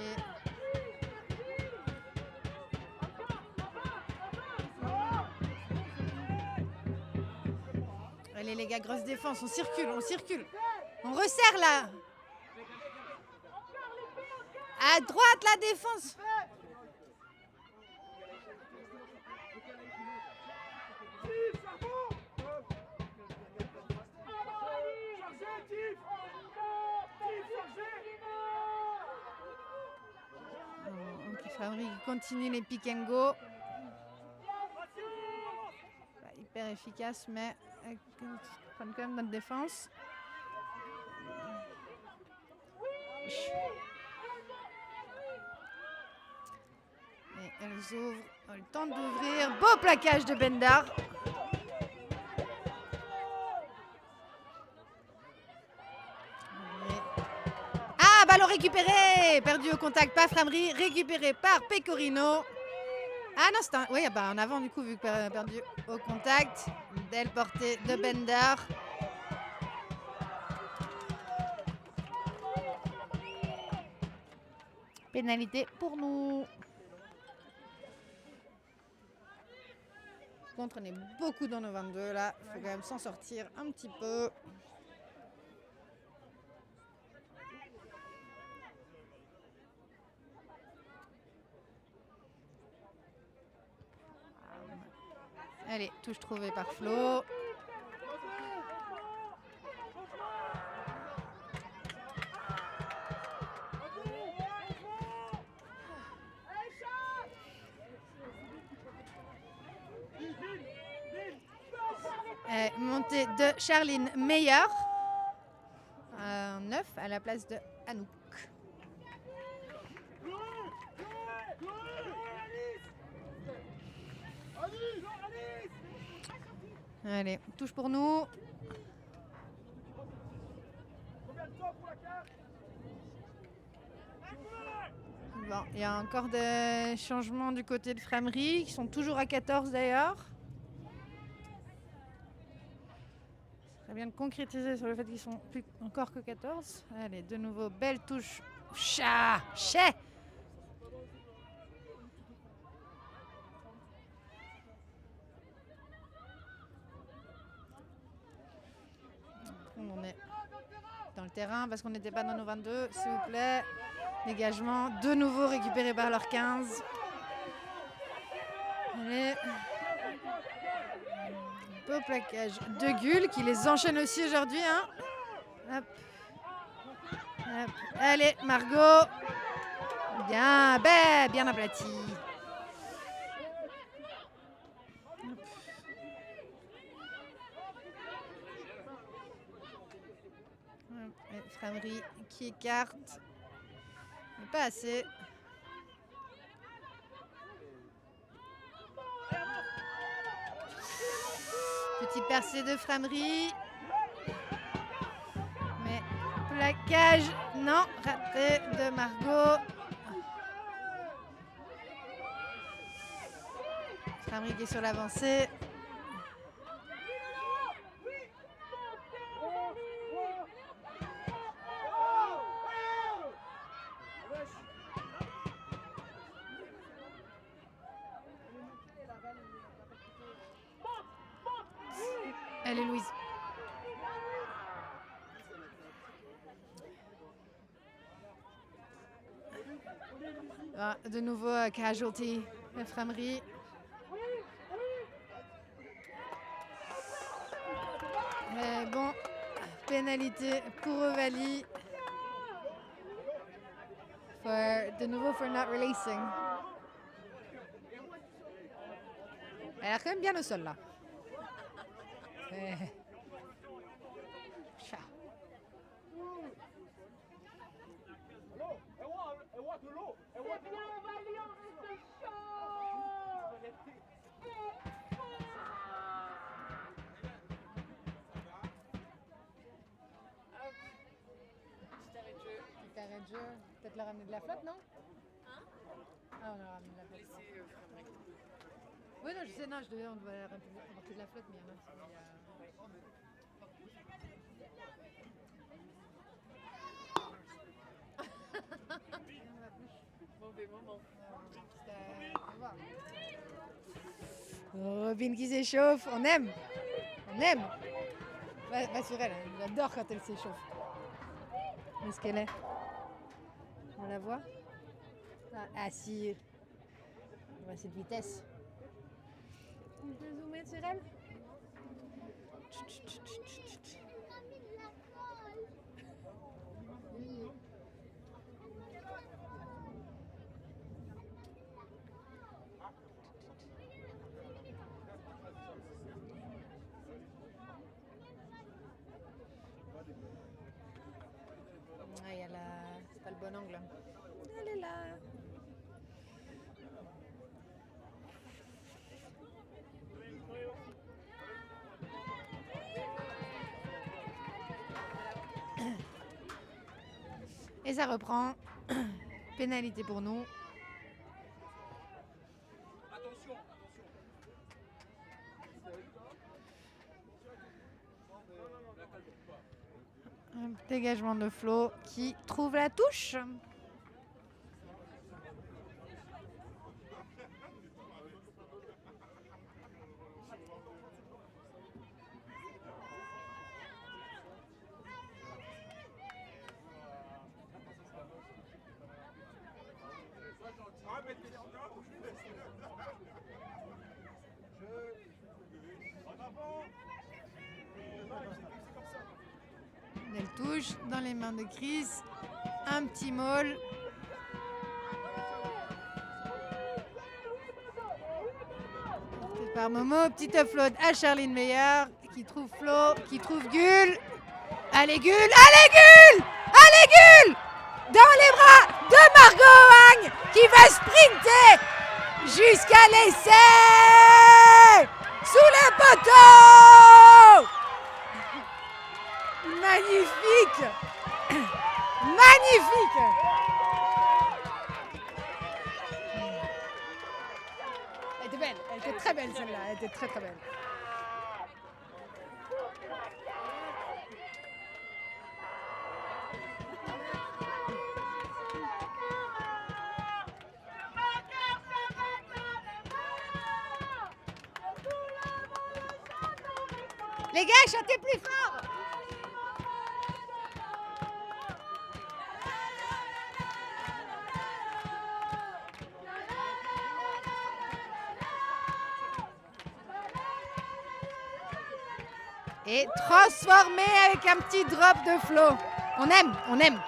Speaker 1: Allez les gars, grosse défense, on circule. On resserre là. À droite la défense. Framry qui continue les pick and go. Pas hyper efficace, mais prennent quand même notre défense. Et elles ouvrent, elles tentent d'ouvrir. Beau plaquage de Bendar. Ah, ballon récupéré. Perdu au contact par Framry. Récupéré par Pecorino. Ah non, c'est un... Oui, bah en avant du coup, vu que perdu au contact. Belle portée de Bendar. Pénalité pour nous. Par contre, on est beaucoup dans nos 22 là. Il faut quand même s'en sortir un petit peu. Allez, touche trouvée par Flo. Montée de Charline Meyer. 9 à la place de Anouk. Allez, touche pour nous. Bon, il y a encore des changements du côté de Framry, qui sont toujours à 14 d'ailleurs. Ce serait bien de concrétiser sur le fait qu'ils sont plus encore que 14. Allez, de nouveau, belle touche. Chat, chais. On est dans le terrain parce qu'on n'était pas dans nos 22, s'il vous plaît. Dégagement, de nouveau récupéré par leur 15. Allez. Beau plaquage de Gull qui les enchaîne aussi aujourd'hui. Hein. Hop. Hop. Allez, Margot. Bien, bien aplati. Framry qui écarte. Mais pas assez. Petit percé de Framry. Mais plaquage, non, raté de Margot. Framry qui est sur l'avancée. Allez, Louise. Ah, de nouveau, casualty de Framry. Mais bon, pénalité pour Ovalie. De nouveau, for not releasing. Elle a quand même bien au sol, là. Chat. Arrêt de jeu. Peut-être leur ramener de la flotte, non? Hein? Ah, on a ramené de la flotte. Oui, non, je sais, non, on devait apporter de la flotte, mais il y en a qui
Speaker 2: Mauvais moment.
Speaker 1: Robin qui s'échauffe, on aime. On aime. Va sur elle, j'adore quand elle s'échauffe. Où est-ce qu'elle est? On la voit? Ah si. On voit cette vitesse. On peut zoomer sur elle? l'angle. Elle est là. Et ça reprend. Pénalité pour nous. Un dégagement de Flo qui trouve la touche. Belle touche dans les mains de Chris. Un petit maul. Par Momo, petite offload à Charline Meyer qui trouve Flo, qui trouve Gull. Allez Gull, allez Gull, allez Gull, dans les bras de Margot Hoang qui va sprinter jusqu'à l'essai sous les poteaux. Magnifique, magnifique. Elle était belle, elle était très belle celle-là, elle était très très belle. Les gars, chantez plus fort. Et transformé avec un petit drop de Flo. On aime, on aime.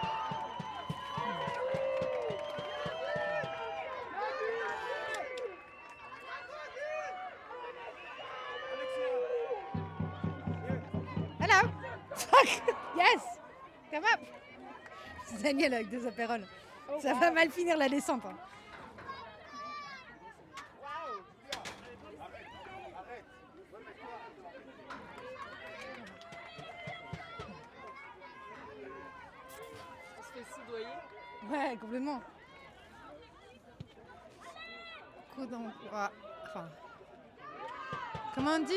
Speaker 1: Hello. Yes. Come up. C'est Daniel avec des apérols. Ça va mal finir la descente. Hein. Ouais, complètement. Coup d'envoi. Enfin. Comment on dit?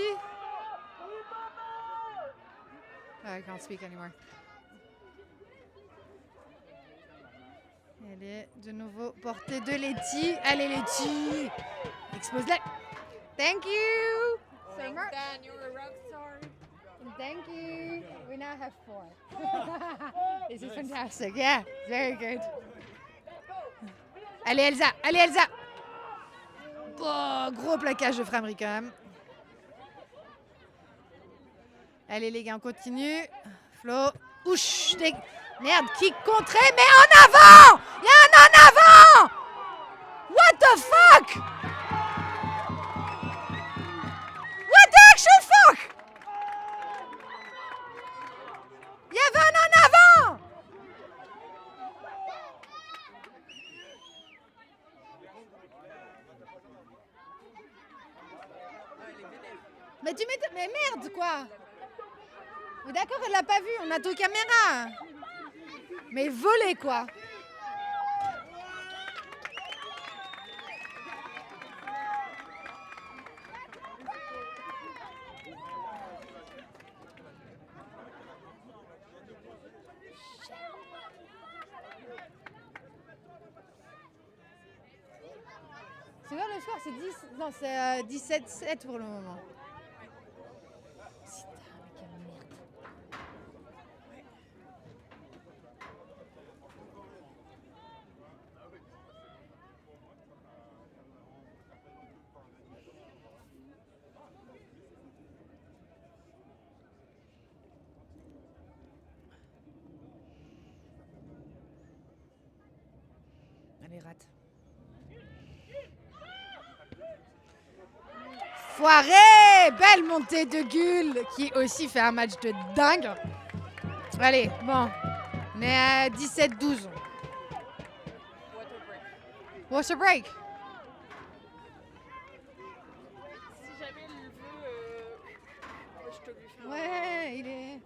Speaker 1: I can't speak anymore. Elle est de nouveau portée de Letty. Allez Letty! Expose-la. Thank you! So much.
Speaker 2: Dan, you're a rock star.
Speaker 1: Thank you. We now have 4. This is fantastic. Yeah, very good. Allez Elsa, allez Elsa. Oh, gros plaquage de Framry quand même. Allez les gars, on continue. Flo, ouch, merde, kick contré, mais en avant. Il y a un en avant. What the fuck? What the actual fuck? Il y avait un en avant. Mais tu m'étais... Mais merde quoi. Mais d'accord, elle l'a pas vu, on a deux caméras. Mais volé quoi. C'est quoi le score? C'est 10... Non, c'est 17-7 pour le moment. Allez, rate. Foiré! Belle montée de Gull qui aussi fait un match de dingue. Allez, bon. On est à 17-12. Water break.
Speaker 2: Si jamais il veut, moi je te lui fais un...
Speaker 1: Ouais, il est...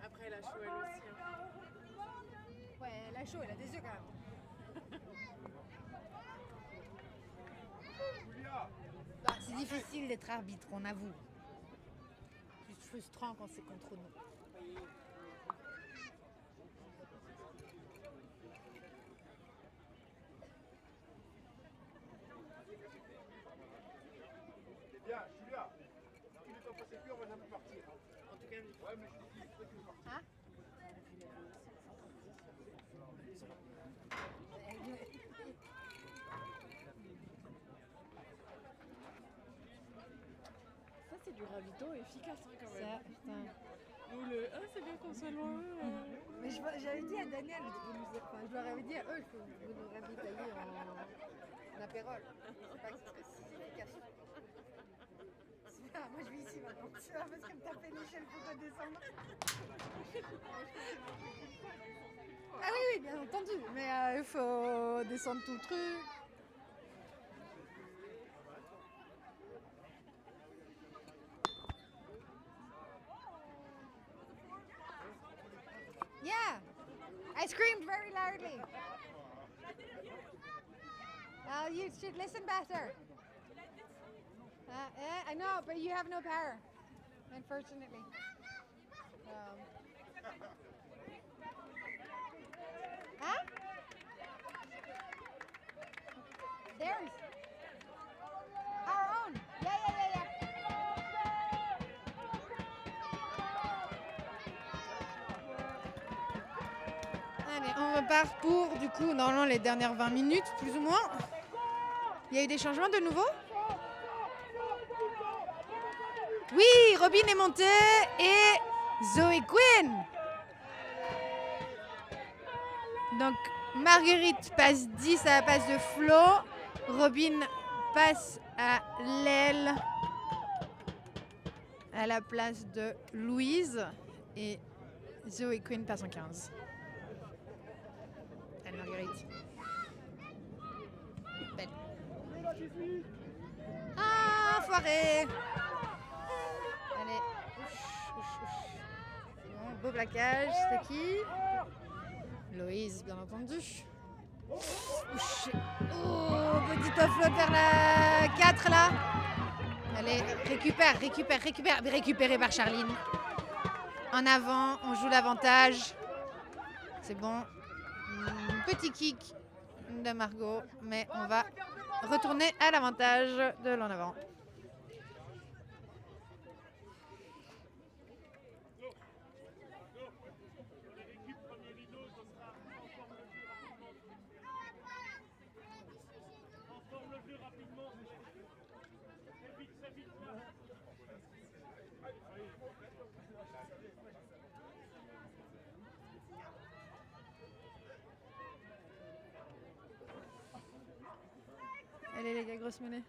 Speaker 2: Après, elle a chaud elle aussi. Hein.
Speaker 1: Ouais, elle a chaud, elle a des yeux quand même. Bah, c'est difficile d'être arbitre, on avoue. C'est frustrant quand c'est contre nous.
Speaker 3: Bien, Julia. Si tu n'es pas passé plus, on va jamais partir.
Speaker 2: En tout cas,
Speaker 3: Ouais, mais je te dis, c'est toi qui veux partir.
Speaker 1: Hein?
Speaker 2: ça c'est du ravito efficace hein, quand même.
Speaker 1: Ça, putain.
Speaker 2: Ou le c'est bien qu'on soit loin.
Speaker 1: Mais j'avais dit à Daniel, je leur avais dit à eux que vous nous ravitailler en apérole. C'est pas que ce serait si efficace. Moi je vis ici maintenant. Tu vas parce que me taper l'échelle pour te descendre. Ah oui, oui, bien entendu. Mais il faut descendre tout le truc. Yeah, I screamed very loudly. You should listen better. I know, but you have no power, unfortunately. Huh? Theirs. Our own. Yeah. Allez, on repart pour, du coup, normalement les dernières 20 minutes, plus ou moins. Il y a eu des changements de nouveau? Oui, Robin est montée et Zoe Quinn. Donc, Marguerite passe 10 à la passe de Flo. Robin passe à l'aile à la place de Louise. Et Zoe Quinn passe en 15. Allez, Marguerite. Belle. Ah, foiré. Allez. Ouch. Bon, beau plaquage. C'était qui? Loïse, bien entendu. Ouch. Oh, petit offload vers la 4 là. Allez, récupéré par Charline. En avant, on joue l'avantage. C'est bon. Petit kick de Margot, mais on va retourner à l'avantage de l'en avant. Allez les gars, grosse menée.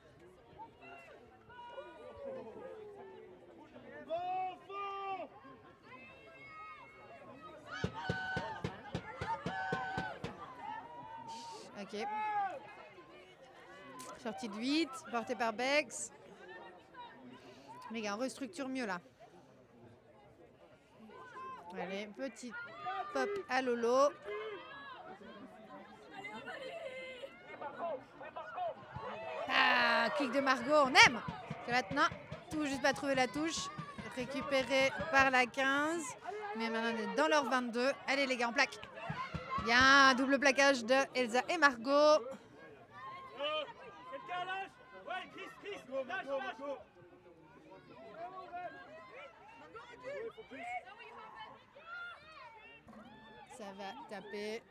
Speaker 1: Ok. Sortie de 8, portée par Bex. Les gars, on restructure mieux là. Allez, petit pop à Lolo. Ah, kick de Margot, on aime. Et maintenant, tout juste pas trouver la touche. Récupéré par la 15. Mais maintenant, on est dans leur 22. Allez les gars, on plaque. Bien, double plaquage de Elsa et Margot.
Speaker 3: Quelqu'un lâche. Ouais, Chris, lâche.
Speaker 1: Ça va taper.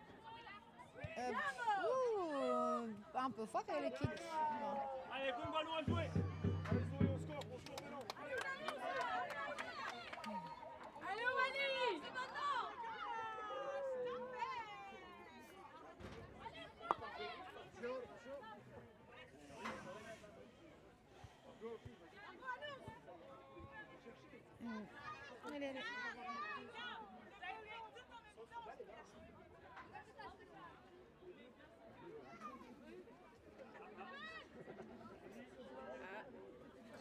Speaker 1: Ouh, un peu fort avec les kicks. Bon.
Speaker 3: Allez, bon ballon à jouer. Allez, Zoé, on score maintenant.
Speaker 2: Allez, Aurélie! C'est maintenant!
Speaker 1: Allez.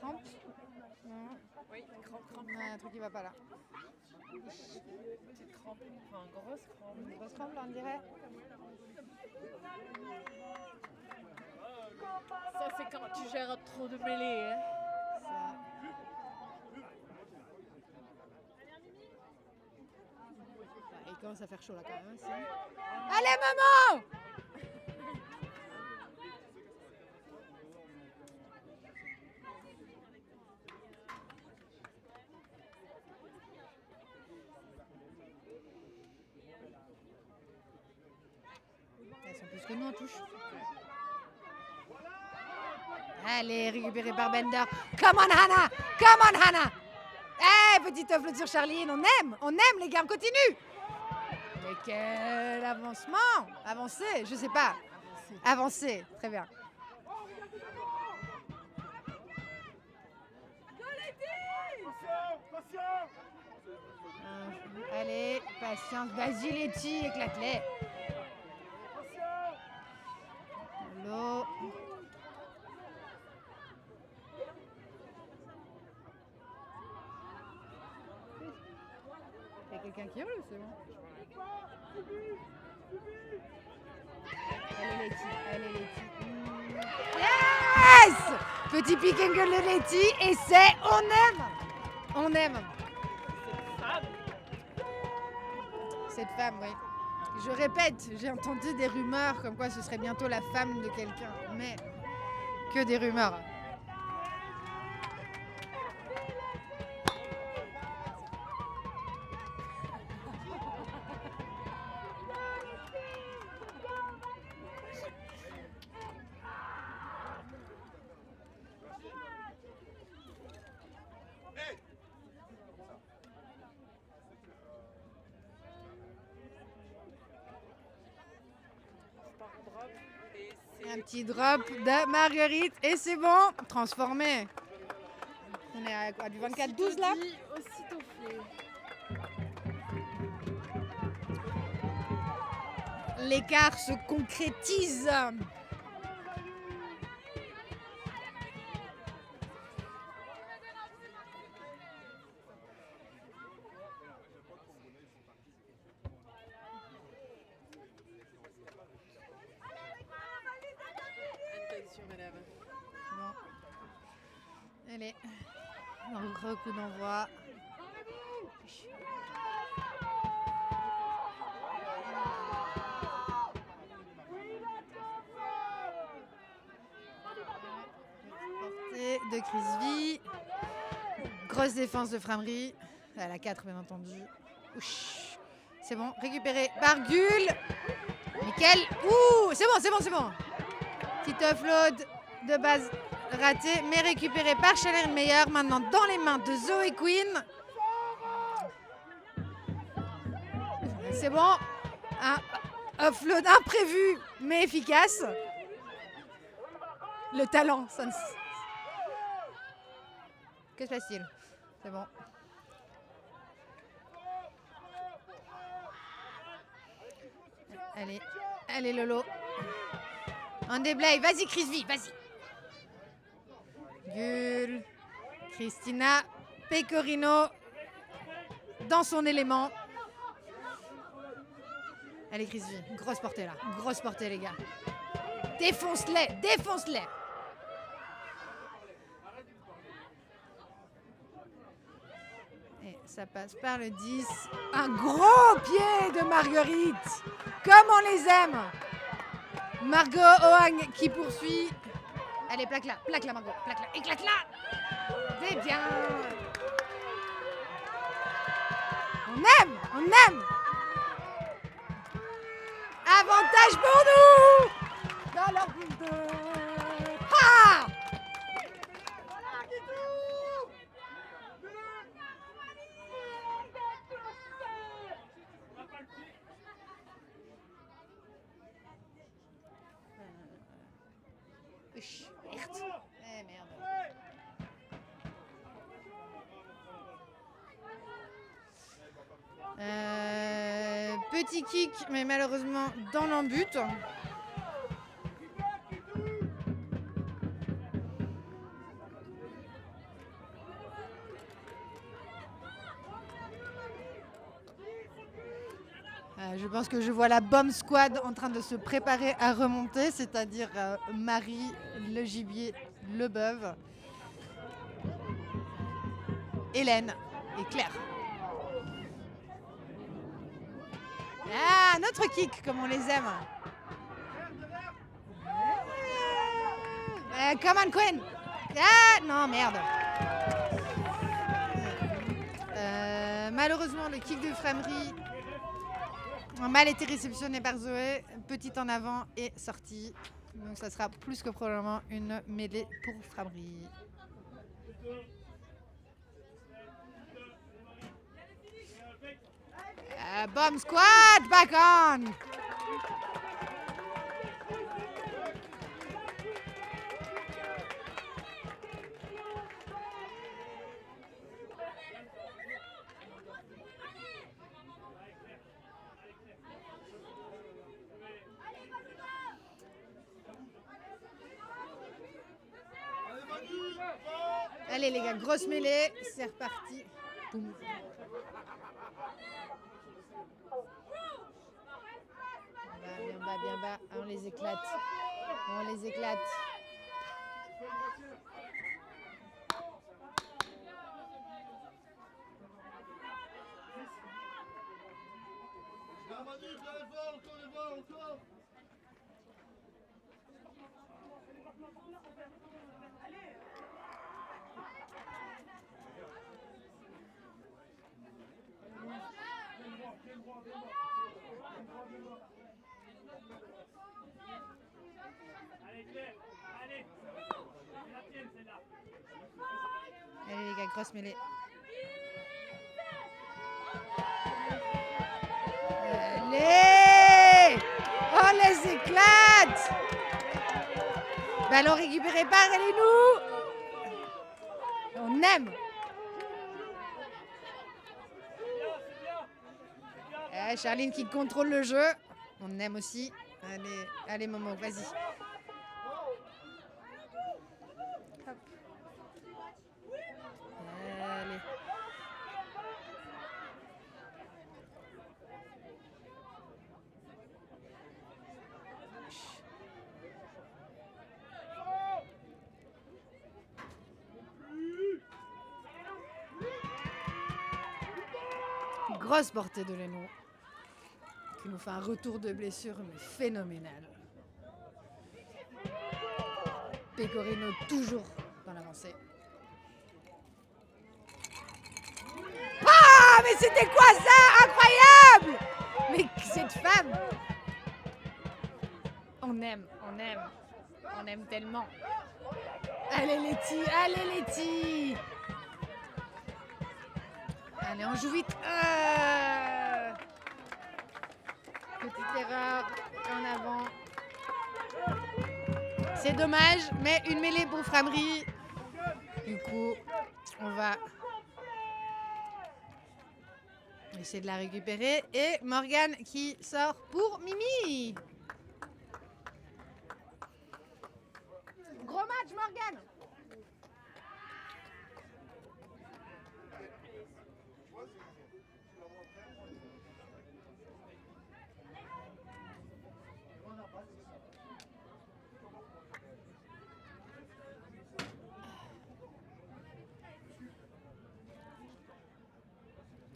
Speaker 1: Crampe. Non.
Speaker 2: Oui, crampe.
Speaker 1: Ouais, un truc qui va pas là.
Speaker 2: Petite crampe. Enfin, grosse crampe.
Speaker 1: Une grosse crampe là, on dirait.
Speaker 2: Ça, c'est quand tu gères trop de mêlées. Hein.
Speaker 1: Ça. Il commence à faire chaud là quand même. Allez maman! Elles sont plus que nous en touche. Allez, récupéré par Bender. Come on Hannah! Come on Hannah! Eh, petite offle sur Charline, on aime les gars, on continue! Mais quel avancement! Avancé, je sais pas. Avancé, très bien. Allez, patience, vas-y Letty, éclate-les. L'eau. Il y a quelqu'un qui hurle, c'est bon. Allez Letty, allez Letty. Yes! Petit pick and gueule de Letty et c'est on aime. On aime. Cette femme, oui. Je répète, j'ai entendu des rumeurs comme quoi ce serait bientôt la femme de quelqu'un, mais que des rumeurs. Un petit drop de Marguerite et c'est bon, transformé. On est à quoi, du 24-12 là?
Speaker 2: Aussitôt fait.
Speaker 1: L'écart se concrétise.
Speaker 2: Attention, madame.
Speaker 1: Bon. Allez, un gros coup d'envoi. Portée de Crisby. Grosse défense de Framery. À la 4, bien entendu. Ouch. C'est bon, récupéré par Gull. Nickel. Ouh, c'est bon. Petite offload de base ratée, mais récupérée par Schellenmeyer. Maintenant dans les mains de Zoé Quinn. C'est bon. Un offload imprévu, mais efficace. Le talent, ça ne... Que se passe-t-il? C'est bon. Allez Lolo. Un déblai, vas-y Crisby, vas-y. Gull. Cristina Pecorino dans son élément. Allez Crisby, grosse portée là, grosse portée les gars. Défonce-les. Et ça passe par le 10. Un gros pied de Marguerite. Comme on les aime. Margot Oang qui poursuit. Allez, plaque là Margot, éclate-la. C'est bien. On aime. Avantage pour nous. Dans leur boule de... Ah! Merde. Merde. Petit kick, mais malheureusement dans l'embut. Je pense que je vois la bomb squad en train de se préparer à remonter, c'est-à-dire Marie, le gibier, le bœuf, Hélène et Claire. Ah, notre kick, comme on les aime. Come on, Queen. Ah, non, merde. Malheureusement, le kick de Framery a mal été réceptionné par Zoé. Petite en avant et sortie. Donc ça sera plus que probablement une mêlée pour Framery. Bomb squad, back on. Allez les gars, grosse mêlée, c'est reparti. Boum. Bien bas, on les éclate. On les éclate. Allez les gars, grosse mêlée. Allez! On les éclate! Ballon récupéré par nous. On aime. Charline qui contrôle le jeu. On aime aussi. Allez Momo, vas-y. Hop. Allez. Grosse portée de Léno qui nous fait un retour de blessure mais phénoménal. Pecorino toujours dans l'avancée. Ah mais c'était quoi ça? Incroyable! Mais cette femme! On aime tellement. Allez Letty! Allez, on joue vite. Petite erreur en avant. C'est dommage, mais une mêlée pour Framery. Du coup, on va essayer de la récupérer. Et Morgane qui sort pour Mimi. Gros match, Morgane.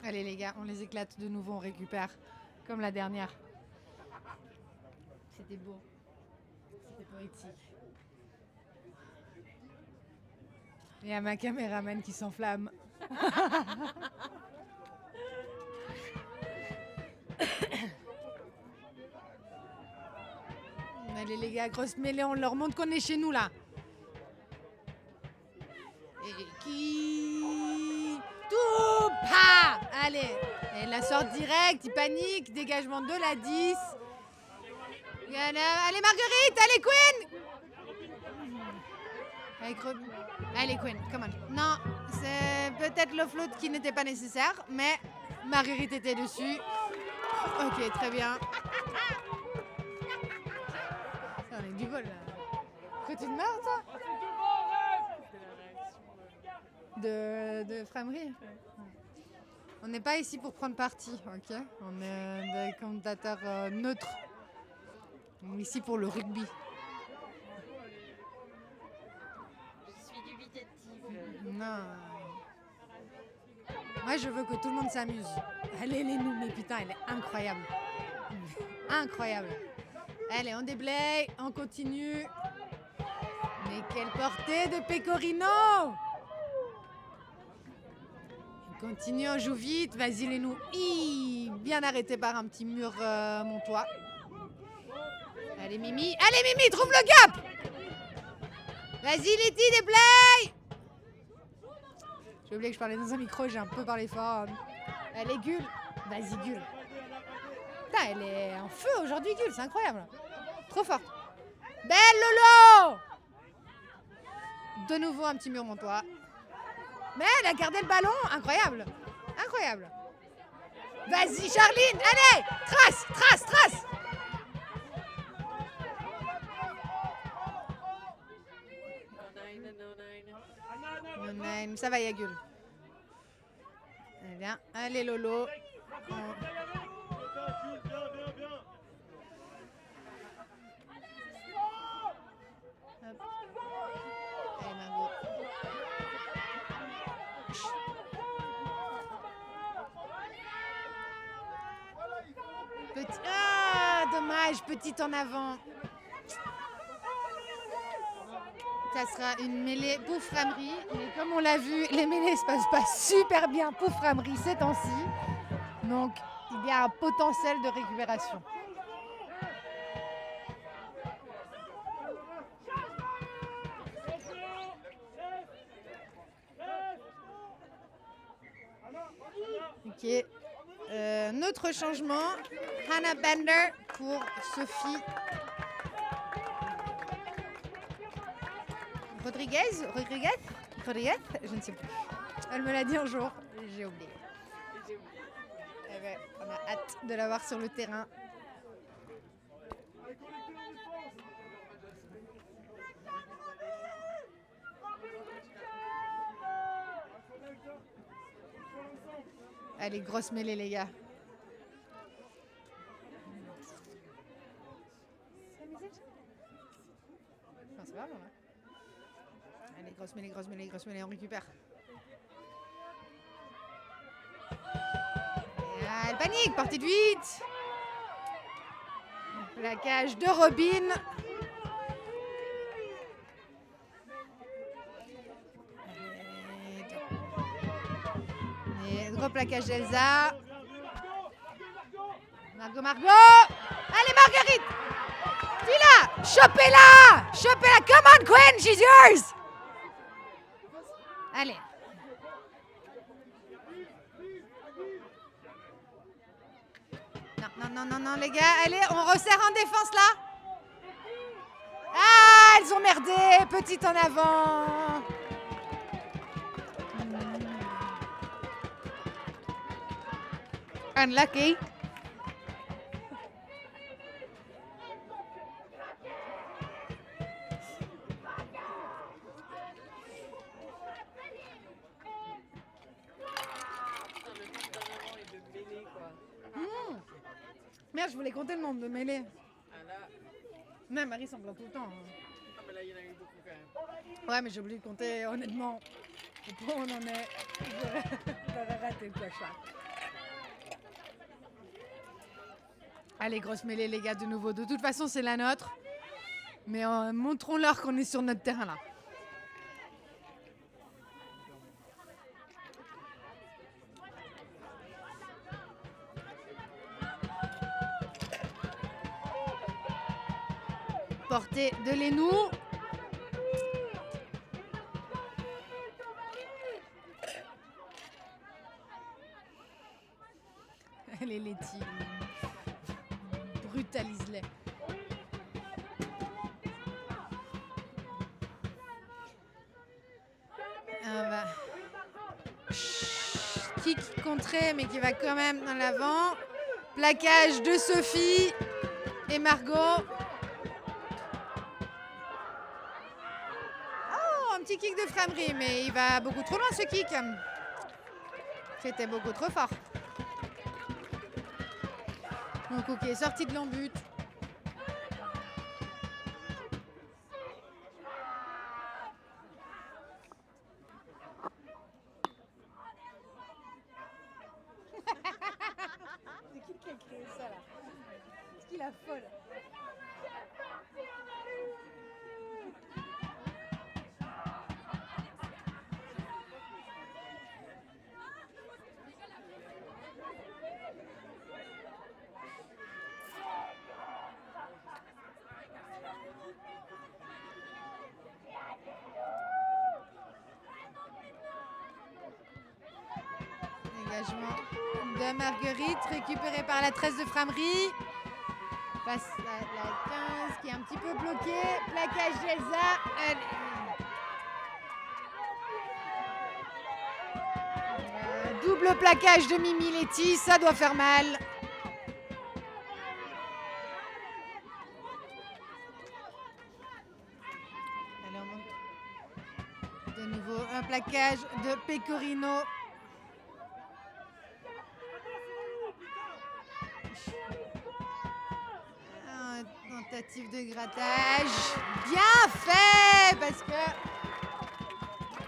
Speaker 1: Allez les gars, on les éclate de nouveau, on récupère comme la dernière. C'était beau, c'était poétique. Il y a ma caméraman qui s'enflamme. Allez les gars, grosse mêlée, on leur montre qu'on est chez nous là. Et qui... Tout pas. Allez, et la sort directe, il panique, dégagement de la 10. Allez Marguerite, allez Queen. Allez Queen, come on. Non, c'est peut-être l'offload qui n'était pas nécessaire, mais Marguerite était dessus. Ok, très bien. Ça, on est du vol là. Pourquoi tu te marres toi? De Framery. On n'est pas ici pour prendre parti, ok? On est des commentateurs neutres. On est ici pour le rugby.
Speaker 2: Je suis dubitative.
Speaker 1: Non. Moi, je veux que tout le monde s'amuse. Allez, les nous, mais putain, elle est incroyable. Incroyable. Allez, on déblaye, on continue. Mais quelle portée de Pecorino! On continue, on joue vite. Vas-y, les nous. Bien arrêté par un petit mur montois. Allez, Mimi. Allez, Mimi, trouve le gap! Vas-y, Letty, déblaye! J'ai oublié que je parlais dans un micro, j'ai un peu parlé fort. Allez, Gull. Vas-y, Gull. Putain, elle est en feu aujourd'hui, Gull, c'est incroyable. Trop forte. Belle Lolo! De nouveau un petit mur montois. Mais elle a gardé le ballon, incroyable. Incroyable. Vas-y, Charline, allez! Trace, trace, trace! No nine. Ça va, Yagul. Allez, bien. Allez, Lolo. Hop. Allez, Margot. Petit... Ah, dommage, petite en avant. Ça sera une mêlée Pouframerie, mais comme on l'a vu, les mêlées se passent pas super bien Pouframerie ces temps-ci. Donc, il y a un potentiel de récupération. Ok. Notre changement, Hannah Bender pour Sophie Rodriguez, je ne sais plus. Elle me l'a dit un jour, j'ai oublié. Eh ben, on a hâte de la voir sur le terrain. Allez, grosse mêlée, les gars. Enfin, c'est vraiment là. Allez, grosse mêlée, on récupère. Et ah, elle panique, partie de 8. Plaquage de Robin. Et gros plaquage d'Elsa. Margot. Allez, Marguerite. Dis-la. Chopez-la. Come on, Queen, she's yours. Allez. Non, les gars. Allez, on resserre en défense, là. Ah, elles ont merdé. Petite en avant. Unlucky. Merde, je voulais compter le nombre de mêlées.
Speaker 2: Ah là.
Speaker 1: Non, Marie s'en plaint tout le temps.
Speaker 2: Ah mais là il y en a eu beaucoup quand même.
Speaker 1: Ouais, mais j'ai oublié de compter, honnêtement. Au point où on en est, j'aurais raté le cochon. Allez, grosse mêlée, les gars, de nouveau. De toute façon, c'est la nôtre. Mais montrons-leur qu'on est sur notre terrain, là. Portée de Lénou. Allez, Letty. Brutalise-les. Kick contré, mais qui va quand même en avant. Plaquage de Sophie et Margot. Oh, un petit kick de Framery, mais il va beaucoup trop loin ce kick. C'était beaucoup trop fort. Donc ok, sortie de l'embut. C'est qui a créé ça là? C'est qui la folle? Dégagement de Marguerite, récupéré par la 13 de Framery. Passe la 15 qui est un petit peu bloquée. Plaquage d'Elsa. Double plaquage de Mimi Letty, ça doit faire mal. Allez, on monte. De nouveau un plaquage de Pecorino. Tentative de grattage. Bien fait parce que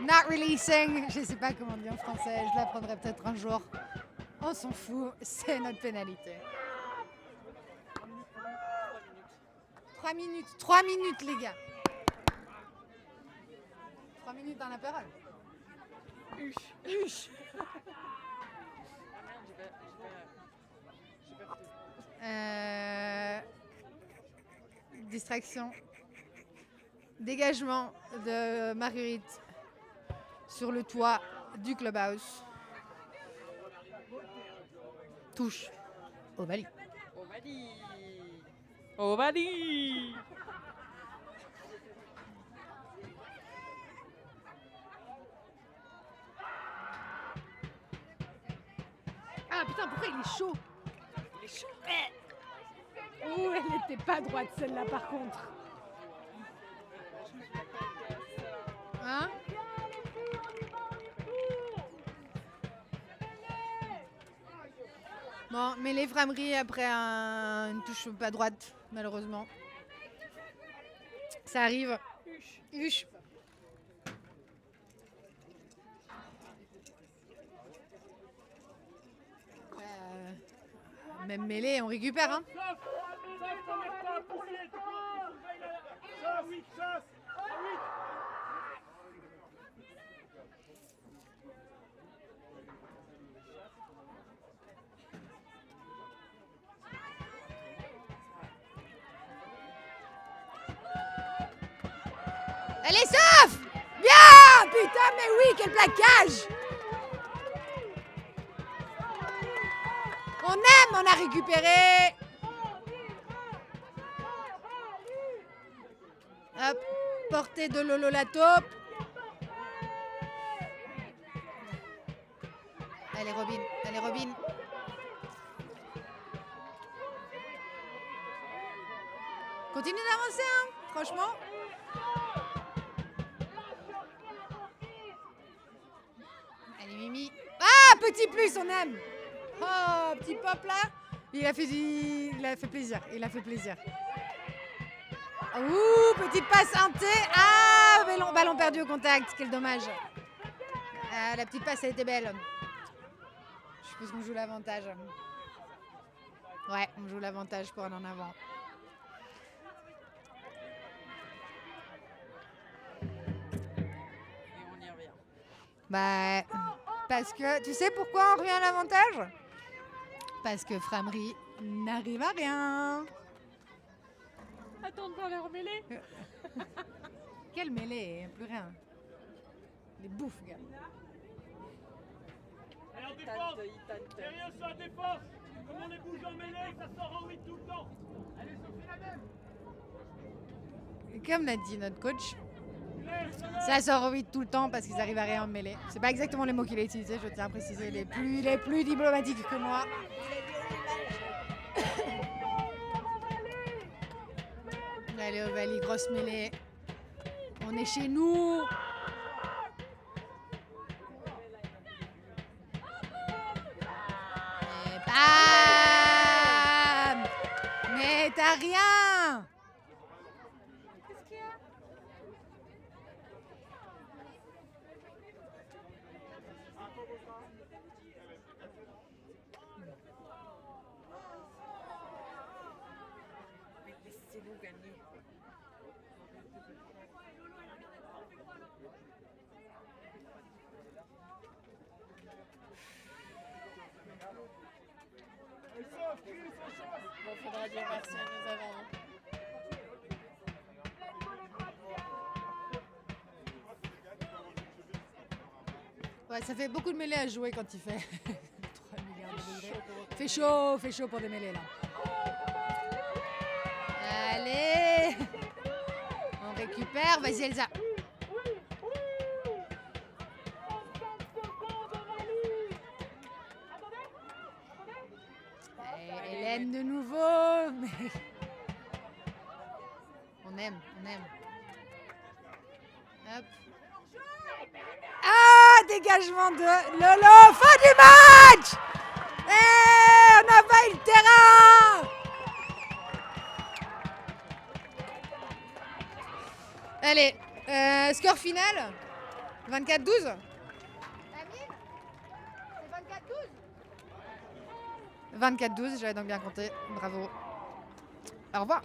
Speaker 1: not releasing, je sais pas comment on dit en français, je l'apprendrai peut-être un jour. On s'en fout, c'est notre pénalité. 3 minutes les gars. 3 minutes dans l'apéro. Huche. Distraction. Dégagement de Marguerite sur le toit du clubhouse. Touche. Ovalie. Ah putain, pourquoi il est chaud? Ouh, elle n'était pas droite celle-là par contre. Hein? Bon, mais les Framery après une touche pas droite, malheureusement. Ça arrive. Huche. Même mêlée, on récupère. Hein. Elle est sauf! Bien! Putain, mais oui, quel plaquage! On a récupéré. Hop, portée de Lolo la taupe. Allez Robin. Continue d'avancer, hein, franchement. Allez Mimi. Ah, petit plus, on aime. Oh, petit pop là. Il a fait plaisir. Ouh, petite passe inté. Ah, ballon perdu au contact. Quel dommage. Ah, la petite passe a été belle. Je suppose qu'on joue l'avantage. Ouais, on joue l'avantage pour aller en avant.
Speaker 2: Et on y revient.
Speaker 1: Bah, parce que, tu sais pourquoi on revient à l'avantage? Parce que Framery n'arrive à rien.
Speaker 2: Attends de voir leur mêlée.
Speaker 1: Quelle mêlée, plus rien. Les bouffes, gars.
Speaker 3: Allez, en défense. Derrière sur la défense. Comme on est bouge en mêlée, ça sort en 8 tout le temps. Allez, Sophie la même.
Speaker 1: Et comme l'a dit notre coach, ça sort vite tout le temps parce qu'ils arrivent à rien en mêlée. C'est pas exactement les mots qu'il a utilisés, je tiens à préciser. Il est plus diplomatique que moi. Allez Ovalie, grosse mêlée. On est chez nous. rien.
Speaker 2: Qu'est-ce qu'il y a? Mais laissez-nous gagner. Bon, faudra dire merci à nos avants.
Speaker 1: Ouais, ça fait beaucoup de mêlées à jouer quand il fait 3 milliards de degrés. Fait chaud pour des mêlées là. Allez, on récupère, vas-y Elsa. Et Hélène de nouveau. Mais... On aime. Hop. Ah, dégagement de Lolo, fin du match. On envahit le terrain. Allez, score final 24-12. C'est 24-12 j'avais donc bien compté. Bravo. Au revoir.